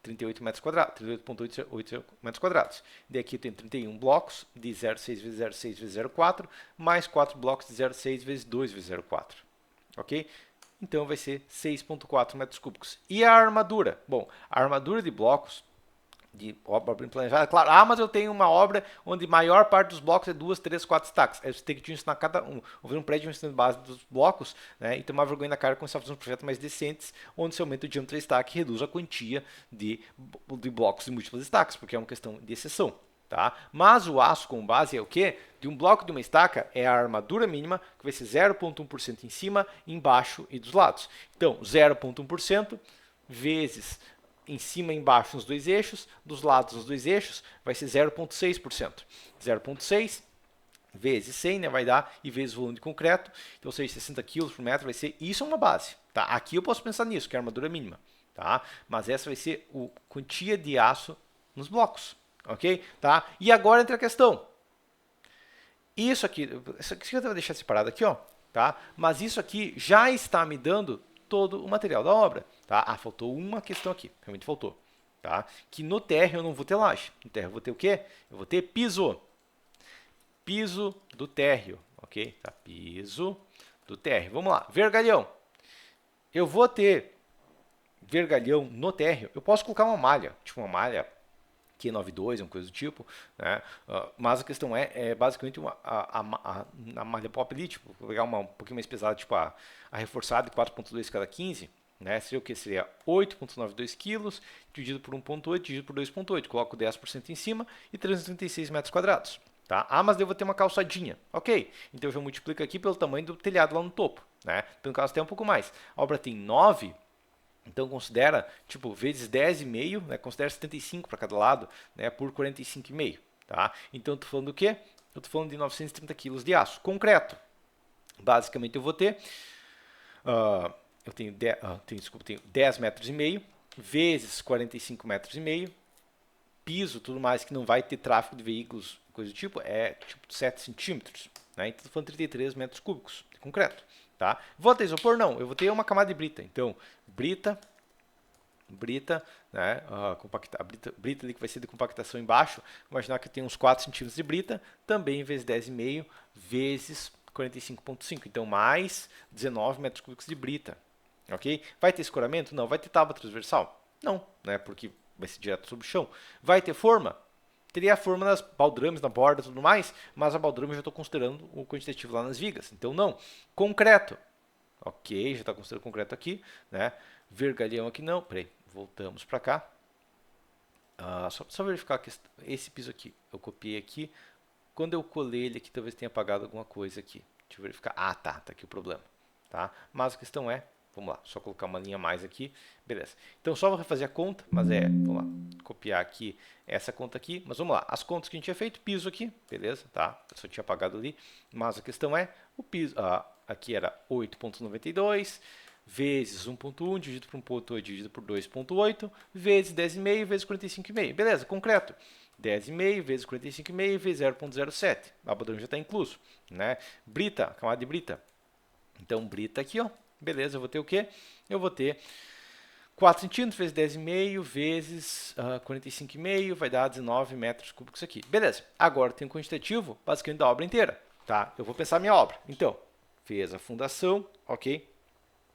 38 metros quadrados, 38,8 metros quadrados. E aqui eu tenho 31 blocos de 0,6 vezes 0,6 vezes 0,4, mais 4 blocos de 0,6 vezes 2 vezes 0,4. Ok? Então vai ser 6,4 metros cúbicos. E a armadura? Bom, a armadura de blocos de obra bem planejada, claro, mas eu tenho uma obra onde a maior parte dos blocos é 2, 3, 4 estacas. Aí você tem que dimensionar cada um. Vou ver um prédio dimensionando base dos blocos, né, e tomar vergonha na cara começar a fazer uns projetos mais decentes, onde você aumenta o diâmetro da estaca e reduz a quantia de blocos de múltiplas estacas, porque é uma questão de exceção. Tá? Mas o aço com base é o quê? De um bloco de uma estaca é a armadura mínima, que vai ser 0,1% em cima, embaixo e dos lados. Então, 0,1% vezes em cima e embaixo nos dois eixos, dos lados nos dois eixos, vai ser 0,6%. 0,6 vezes 100, né, vai dar, e vezes o volume de concreto, então, ou seja, 60 kg por metro vai ser, isso é uma base. Tá? Aqui eu posso pensar nisso, que é a armadura mínima. Tá? Mas essa vai ser a quantia de aço nos blocos. Ok? Tá? E agora entra a questão. Isso aqui eu vou deixar separado aqui, ó, tá? Mas isso aqui já está me dando todo o material da obra. Tá? Ah, faltou uma questão aqui, realmente faltou. Tá? Que no térreo eu não vou ter laje. No térreo eu vou ter o quê? Eu vou ter piso. Piso do térreo, ok? Tá? Piso do térreo. Vamos lá, vergalhão. Eu vou ter vergalhão no térreo. Eu posso colocar uma malha, tipo uma malha Q92, uma coisa do tipo, né? Mas a questão é basicamente a malha pop ali, tipo, vou pegar uma um pouquinho mais pesada, tipo a reforçada de 4,2 cada 15, né? Seria o que? Seria 8,92 kg dividido por 1,8 dividido por 2,8. Coloco 10% em cima e 336 metros quadrados. Tá? Ah, mas eu vou ter uma calçadinha. Ok, então eu já multiplico aqui pelo tamanho do telhado lá no topo. Né? Então, no caso, tem um pouco mais. A obra tem 9, então considera, tipo, vezes 10,5, né? Considera 75 para cada lado, né? Por 45,5. Tá? Então, eu estou falando do quê? Eu estou falando de 930 kg de aço. Concreto. Basicamente, eu vou ter... eu tenho 10 metros e meio, vezes 45 metros e meio, piso, tudo mais, que não vai ter tráfego de veículos, coisa do tipo, é tipo 7 centímetros. Né? Então, estou falando 33 metros cúbicos de concreto. Tá? Vou ter isopor? Não, eu vou ter uma camada de brita. Então, brita, né? Brita ali que vai ser de compactação embaixo. Imaginar que eu tenho uns 4 centímetros de brita, também vezes 10,5 vezes 45,5. Então, mais 19 metros cúbicos de brita. Ok? Vai ter escoramento? Não. Vai ter tábua transversal? Não, né? Porque vai ser direto sobre o chão. Vai ter forma? Teria a forma nas baldrames, na borda e tudo mais, mas a baldrame eu já estou considerando o quantitativo lá nas vigas. Então, não. Concreto. Ok, já está considerando concreto aqui. Né? Vergalhão aqui não. Peraí, voltamos para cá. Só verificar que esse piso aqui, eu copiei aqui. Quando eu colei ele aqui, talvez tenha apagado alguma coisa aqui. Deixa eu verificar. Ah, tá aqui o problema. Tá? Mas a questão é Vamos lá, só colocar uma linha a mais aqui, beleza. Então só vou refazer a conta, mas vamos lá, copiar aqui essa conta aqui, mas vamos lá, as contas que a gente tinha feito, piso aqui, beleza, tá? Eu só tinha apagado ali, mas a questão é, o piso, aqui era 8,92 vezes 1,1 dividido por 1,8 dividido por 2,8 vezes 10,5 vezes 45,5, beleza, concreto. 10,5 vezes 45,5 vezes 0,07, o padrão já está incluso, né? Brita, camada de brita. Então, brita aqui, ó, beleza, eu vou ter o quê? Eu vou ter 4 centímetros vezes 10,5 vezes 45,5 vai dar 19 metros cúbicos aqui. Beleza, agora tem um quantitativo basicamente da obra inteira, tá? Eu vou pensar a minha obra. Então, fez a fundação, ok?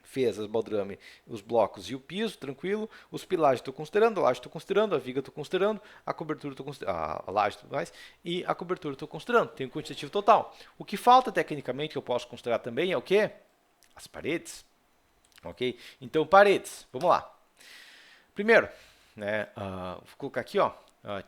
Fez as baldrame, os blocos e o piso, tranquilo. Os pilares estou considerando, a laje estou considerando, a viga estou considerando, a cobertura estou considerando, a laje e tudo mais, e a cobertura estou considerando. Tem um quantitativo total. O que falta tecnicamente que eu posso considerar também é o quê? As paredes. Ok? Então, paredes. Vamos lá. Primeiro, né, vou colocar aqui, ó,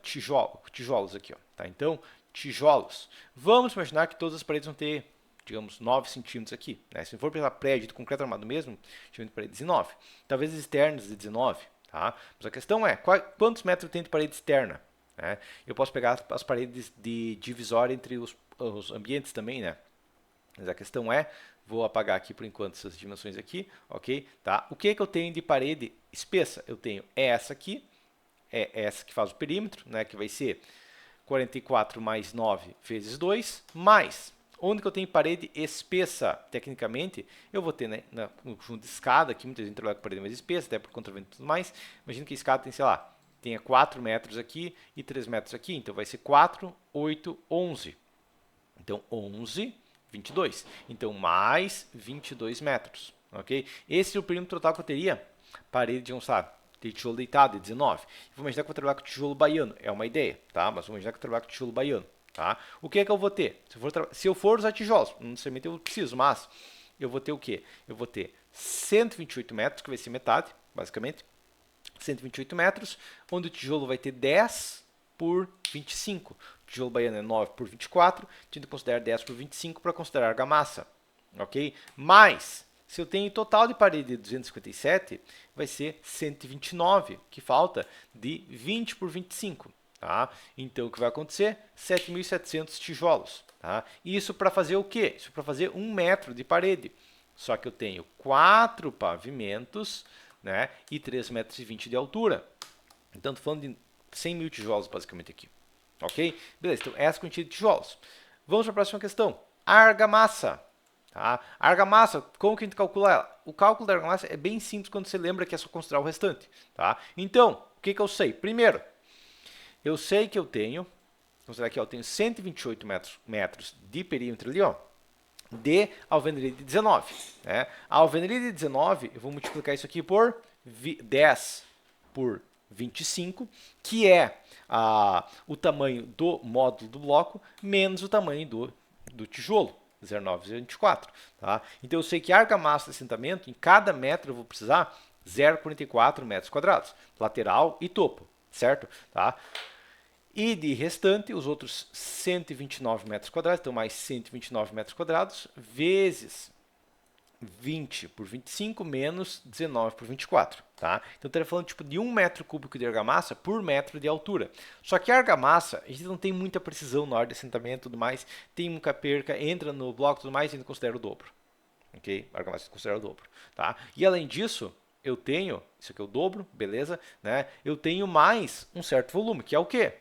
tijolos aqui, ó. Tá? Então, tijolos. Vamos imaginar que todas as paredes vão ter, digamos, 9 centímetros aqui. Né? Se for pensar prédio de concreto armado mesmo, de parede 19. Talvez externas de 19. Tá? Mas a questão é, quantos metros tem de parede externa? Né? Eu posso pegar as paredes de divisória entre os ambientes também, né? Mas a questão é, vou apagar aqui por enquanto essas dimensões aqui, ok? Tá? O que eu tenho de parede espessa? Eu tenho essa aqui, é essa que faz o perímetro, né? Que vai ser 44 mais 9 vezes 2, mais onde que eu tenho parede espessa, tecnicamente, eu vou ter, né, no conjunto de escada, aqui muita gente trabalha com parede mais espessa, até por contravento e tudo mais. Imagina que a escada tem, sei lá, tenha 4 metros aqui e 3 metros aqui, então vai ser 4, 8, 11. Então, 11, 22. Então, mais 22 metros, ok? Esse é o perímetro total que eu teria, parede de, de tijolo deitado, de 19. Vou imaginar que eu vou trabalhar com tijolo baiano, é uma ideia, tá? Mas vou imaginar que eu trabalho com tijolo baiano. Tá? O que é que eu vou ter? Se eu for usar tijolos, não necessariamente eu preciso, mas eu vou ter o quê? Eu vou ter 128 metros, que vai ser metade, basicamente. 128 metros, onde o tijolo vai ter 10 por 25. O tijolo baiano é 9 por 24, tinha que considerar 10 por 25 para considerar argamassa. Ok? Mas, se eu tenho total de parede de 257, vai ser 129, que falta de 20 por 25. Tá? Então, o que vai acontecer? 7.700 tijolos. Tá? Isso para fazer o quê? Isso para fazer 1 metro de parede. Só que eu tenho 4 pavimentos, né, e 3,20 metros de altura. Então, estou falando de 100 mil tijolos, basicamente, aqui. Ok? Beleza, então essa quantia de tijolos. Vamos para a próxima questão. Argamassa. Tá? Argamassa, como que a gente calcula ela? O cálculo da argamassa é bem simples quando você lembra que é só considerar o restante. Tá? Então, o que eu sei? Primeiro, eu sei que eu tenho, considerar aqui, ó, eu tenho 128 metros de perímetro ali, ó, de alvenaria de 19. Né? A alvenaria de 19, eu vou multiplicar isso aqui por 10 por 25, que é o tamanho do módulo do bloco menos o tamanho do tijolo, 0,924. Tá? Então eu sei que a argamassa de assentamento, em cada metro eu vou precisar 0,44 metros quadrados, lateral e topo, certo? Tá? E de restante, os outros 129 metros quadrados, então mais 129 metros quadrados, vezes 20 por 25 menos 19 por 24. Tá? Então, estaria falando tipo, de 1 metro cúbico de argamassa por metro de altura. Só que a argamassa, a gente não tem muita precisão na hora de assentamento e tudo mais, tem muita perca, entra no bloco e tudo mais, e ainda considera o dobro. Ok? A argamassa considera o dobro. Tá? E além disso, eu tenho, isso aqui é o dobro, beleza? Né? Eu tenho mais um certo volume, que é o quê?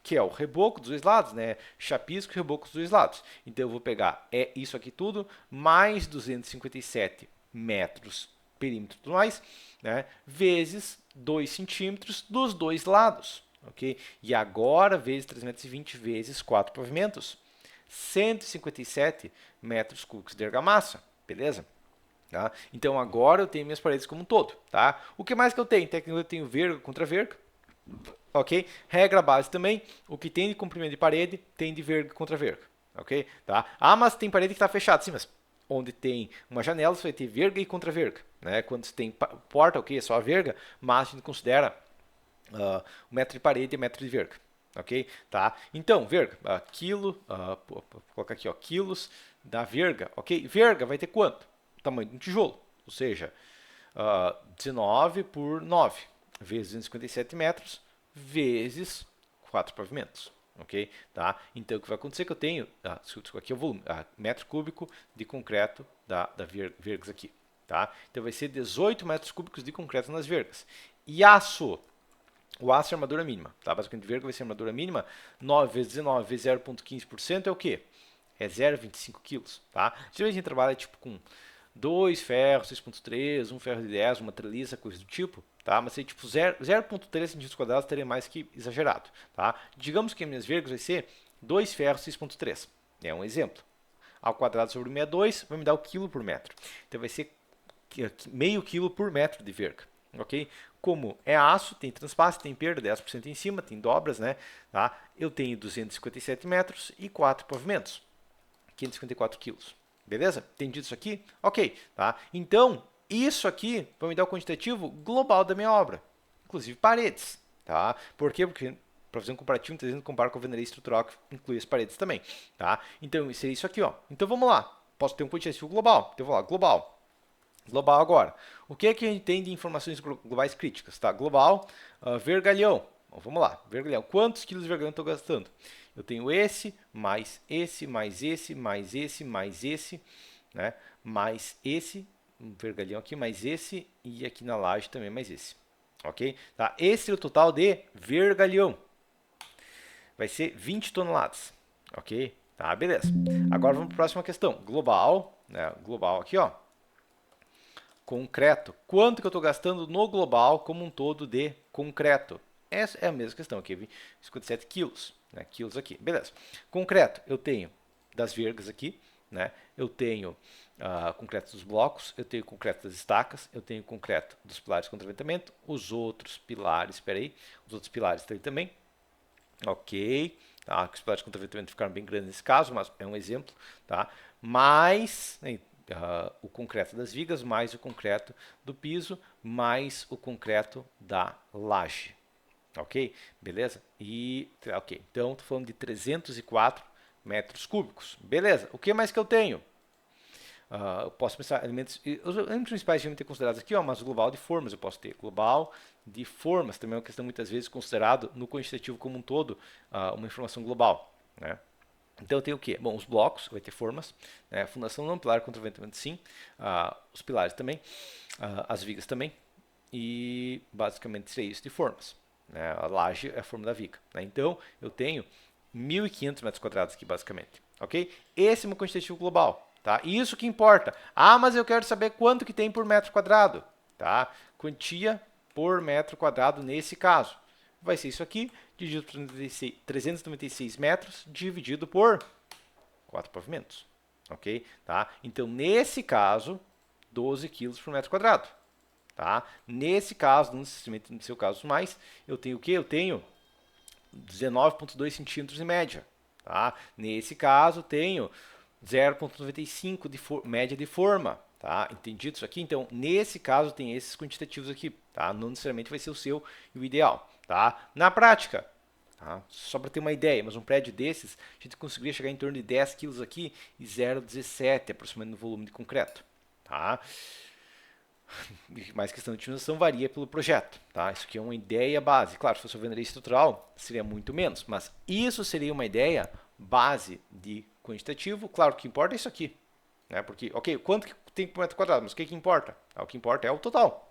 Que é o reboco dos dois lados, né? Chapisco e reboco dos dois lados. Então, eu vou pegar isso aqui tudo, mais 257 metros perímetro e tudo mais, né? Vezes 2 centímetros dos dois lados, ok? E agora, vezes 320 vezes 4 pavimentos, 157 metros cúbicos de argamassa, beleza? Tá? Então, agora eu tenho minhas paredes como um todo, tá? O que mais que eu tenho? Técnica, eu tenho verga contra verga. Ok? Regra base também, o que tem de comprimento de parede tem de verga contra verga. Ok? Tá? Ah, mas tem parede que está fechada. Sim, mas onde tem uma janela, você vai ter verga e contra verga. Né? Quando você tem porta, ok, é só a verga, mas a gente considera o metro de parede e metro de verga. Ok? Tá? Então, verga, quilo, vou colocar aqui, ó, quilos da verga. Ok? Verga vai ter quanto? O tamanho de um tijolo. Ou seja, 19 por 9, vezes 257 metros, vezes 4 pavimentos. Ok? Tá? Então, o que vai acontecer é que eu tenho, aqui é o volume, metro cúbico de concreto da vergas aqui. Tá? Então, vai ser 18 metros cúbicos de concreto nas vergas. E aço, o aço é a armadura mínima. Tá? Basicamente, verga vai ser a armadura mínima. 9 vezes 19 vezes 0,15% é o quê? É 0,25 quilos. Tá? Geralmente a gente trabalha tipo, com 2 ferros, 6,3, um ferro de 10, uma treliça, coisa do tipo. Tá? Mas tipo 0,3 centímetros quadrados teria mais que exagerado. Tá? Digamos que as minhas vergas vai ser 2 ferros 6,3. É um exemplo. Ao quadrado sobre 62 vai me dar o quilo por metro. Então vai ser meio quilo por metro de verga. Ok? Como é aço, tem transpasse, tem perda, 10% em cima, tem dobras, né? Tá? Eu tenho 257 metros e 4 pavimentos, 554 quilos. Beleza? Entendido isso aqui? Ok. Tá? Então, isso aqui vai me dar o quantitativo global da minha obra, inclusive paredes. Tá? Por quê? Porque para fazer um comparativo, a gente compara com a alvenaria estrutural, que inclui as paredes também. Tá? Então, seria isso aqui. Ó. Então, vamos lá. Posso ter um quantitativo global. Então, eu vou lá, global. Global agora. O que é que a gente tem de informações globais críticas? Tá? Global, vergalhão. Bom, vamos lá, vergalhão. Quantos quilos de vergalhão eu estou gastando? Eu tenho esse, mais esse, mais esse, mais esse, mais esse, né? Mais esse, um vergalhão aqui, mais esse, e aqui na laje também mais esse. Ok? Tá? Esse é o total de vergalhão. Vai ser 20 toneladas. Ok? Tá, beleza. Agora vamos para a próxima questão. Global, né? Global aqui, ó. Concreto. Quanto que eu estou gastando no global como um todo de concreto? Essa é a mesma questão aqui, 57 quilos, né? Quilos aqui, beleza. Concreto, eu tenho das vergas aqui, né? Eu tenho concreto dos blocos, eu tenho concreto das estacas, eu tenho concreto dos pilares contra ventamento, os outros pilares, espera aí, os outros pilares tem também, ok, tá? Os pilares contra ventamento ficaram bem grandes nesse caso, mas é um exemplo, tá? Mas o concreto das vigas, mais o concreto do piso, mais o concreto da laje. Ok? Beleza? Ok, então estou falando de 304 metros cúbicos. Beleza, o que mais que eu tenho? Eu posso pensar elementos. Os elementos principais devem ter considerados aqui, ó, mas o global de formas eu posso ter. Global de formas também é uma questão muitas vezes considerado no quantitativo como um todo uma informação global. Né? Então eu tenho o quê? Bom, os blocos, vai ter formas, né? Fundação não, pilar contra o ventamento sim, os pilares também, as vigas também, e basicamente seria isso de formas. Né? A laje é a forma da viga. Né? Então eu tenho 1.500 metros quadrados aqui basicamente. Ok? Esse é o meu quantitativo global. Tá? Isso que importa. Mas eu quero saber quanto que tem por metro quadrado. Tá? Quantia por metro quadrado nesse caso. Vai ser isso aqui, dividido por 396 metros, dividido por 4 pavimentos. Ok? Tá? Então, nesse caso, 12 quilos por metro quadrado. Tá? Nesse caso, não necessariamente no seu caso mais, eu tenho o quê? Eu tenho 19,2 centímetros em média. Tá? Nesse caso, tenho 0,95 de média de forma. Tá? Entendido isso aqui? Então, nesse caso, tem esses quantitativos aqui. Tá? Não necessariamente vai ser o seu e o ideal. Tá? Na prática, tá? Só para ter uma ideia, mas um prédio desses, a gente conseguiria chegar em torno de 10 quilos aqui e 0,17 aproximadamente no volume de concreto. Tá? Mas questão de otimização varia pelo projeto. Tá? Isso aqui é uma ideia base. Claro, se fosse alvenaria estrutural, seria muito menos, mas isso seria uma ideia base de quantitativo. Claro, o que importa é isso aqui. Né? Porque, ok, quanto que tem por metro quadrado, mas o que importa? O que importa é o total.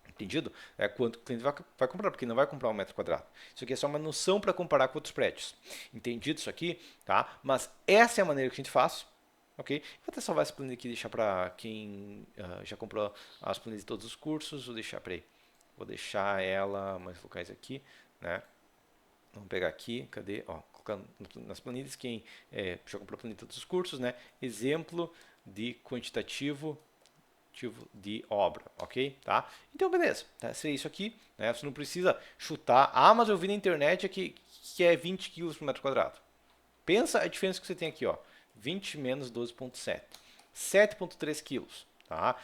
Entendido? É quanto o cliente vai comprar, porque não vai comprar um metro quadrado. Isso aqui é só uma noção para comparar com outros prédios. Entendido isso aqui? Tá? Mas essa é a maneira que a gente faz. Ok? Vou até salvar essa planilha aqui e deixar para quem já comprou as planilhas de todos os cursos. Vou deixar, peraí. Vou deixar ela mais locais aqui, né? Vamos pegar aqui, cadê? Ó, colocando nas planilhas, quem já comprou a planilha de todos os cursos, né? Exemplo de quantitativo de obra, ok? Tá? Então, beleza, tá? Seria isso aqui, né? Você não precisa chutar, mas eu vi na internet que é 20 quilos por metro quadrado. Pensa a diferença que você tem aqui, ó, 20 menos 12,7, 7,3 quilos, tá?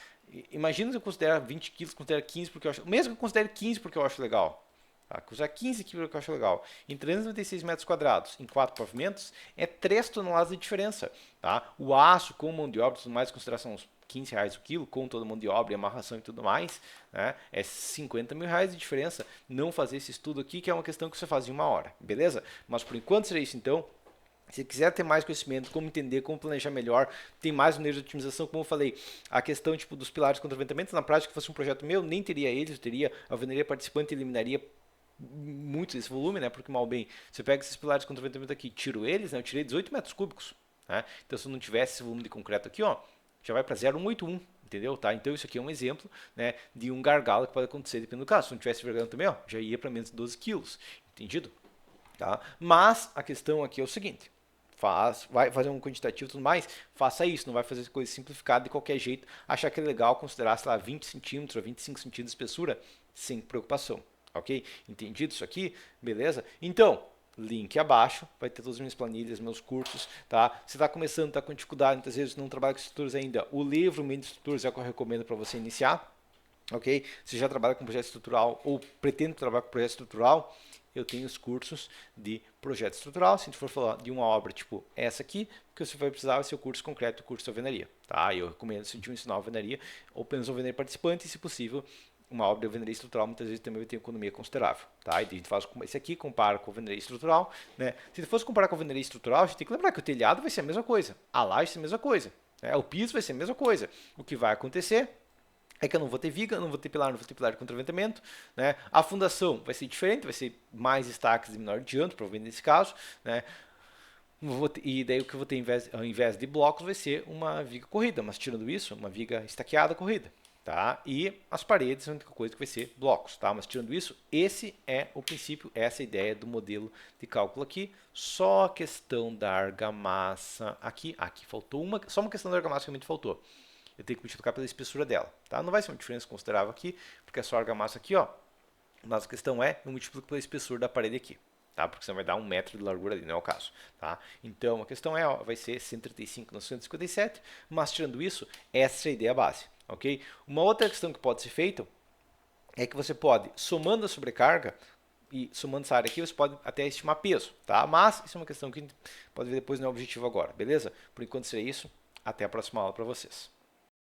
Imagina se eu considerar 20 quilos, considero 15 porque eu acho, mesmo que eu considere 15 porque eu acho legal, tá? Considerar 15 quilos porque eu acho legal, em 396 metros quadrados, em 4 pavimentos, é 3 toneladas de diferença, tá? O aço com mão de obra, tudo mais, consideração R$ 15 o quilo, com toda a mão de obra e amarração e tudo mais, né? É R$ 50 mil de diferença não fazer esse estudo aqui, que é uma questão que você faz em 1 hora, beleza? Mas por enquanto seria isso então. Se quiser ter mais conhecimento, como entender, como planejar melhor, tem mais maneiras de otimização, como eu falei, a questão tipo dos pilares contra ventamento, na prática, se fosse um projeto meu, nem teria eles, eu teria a alvenaria participante, eliminaria muito desse volume, né? Porque mal bem, você pega esses pilares contra ventamento aqui, tiro eles, né? Eu tirei 18 metros cúbicos, né? Então se eu não tivesse esse volume de concreto aqui, ó, já vai para 0,181, entendeu? Tá? Então isso aqui é um exemplo, né, de um gargalo que pode acontecer dependendo do caso. Se não tivesse vergalhão também, ó, já ia para menos de 12 quilos, entendido? Tá? Mas a questão aqui é o seguinte, vai fazer um quantitativo e tudo mais, faça isso, não vai fazer coisa simplificada de qualquer jeito, achar que é legal considerar, sei lá, 20 centímetros ou 25 centímetros de espessura, sem preocupação, ok? Entendido isso aqui? Beleza? Então, link abaixo, vai ter todas as minhas planilhas, meus cursos, tá? Se está começando, está com dificuldade, muitas vezes não trabalha com estruturas ainda, o livro Mente de Estruturas é o que eu recomendo para você iniciar, ok? Se já trabalha com projeto estrutural ou pretende trabalhar com projeto estrutural, eu tenho os cursos de projeto estrutural. Se a gente for falar de uma obra tipo essa aqui, o que você vai precisar vai ser o curso concreto, o curso de alvenaria. Tá? Eu recomendo se de ensinar alvenaria, ou pelo menos alvenaria participante, e se possível, uma obra de alvenaria estrutural muitas vezes também vai ter economia considerável. Tá? E a gente faz esse aqui, compara com a alvenaria estrutural. Né? Se fosse comparar com a alvenaria estrutural, a gente tem que lembrar que o telhado vai ser a mesma coisa, a laje vai ser a mesma coisa, né? O piso vai ser a mesma coisa. O que vai acontecer é que eu não vou ter viga, não vou ter pilar de contraventamento, né? A fundação vai ser diferente, vai ser mais destaques de menor diâmetro, provavelmente nesse caso, né? E daí o que eu vou ter ao invés de blocos vai ser uma viga corrida, mas tirando isso, uma viga estaqueada corrida, tá? E as paredes é a única coisa que vai ser blocos, tá? Mas tirando isso, esse é o princípio, essa é a ideia do modelo de cálculo aqui. Só a questão da argamassa aqui faltou só uma questão da argamassa que realmente faltou. Eu tenho que multiplicar pela espessura dela, tá? Não vai ser uma diferença considerável aqui, porque é só argamassa aqui, ó. Mas a questão é, eu multiplico pela espessura da parede aqui, tá? Porque senão vai dar 1 metro de largura ali, não é o caso, tá? Então, a questão é, ó, vai ser 135 no 157, mas tirando isso, essa é a ideia base, ok? Uma outra questão que pode ser feita é que você pode, somando a sobrecarga, e somando essa área aqui, você pode até estimar peso, tá? Mas isso é uma questão que a gente pode ver depois, não é o objetivo agora, beleza? Por enquanto seria isso, até a próxima aula para vocês.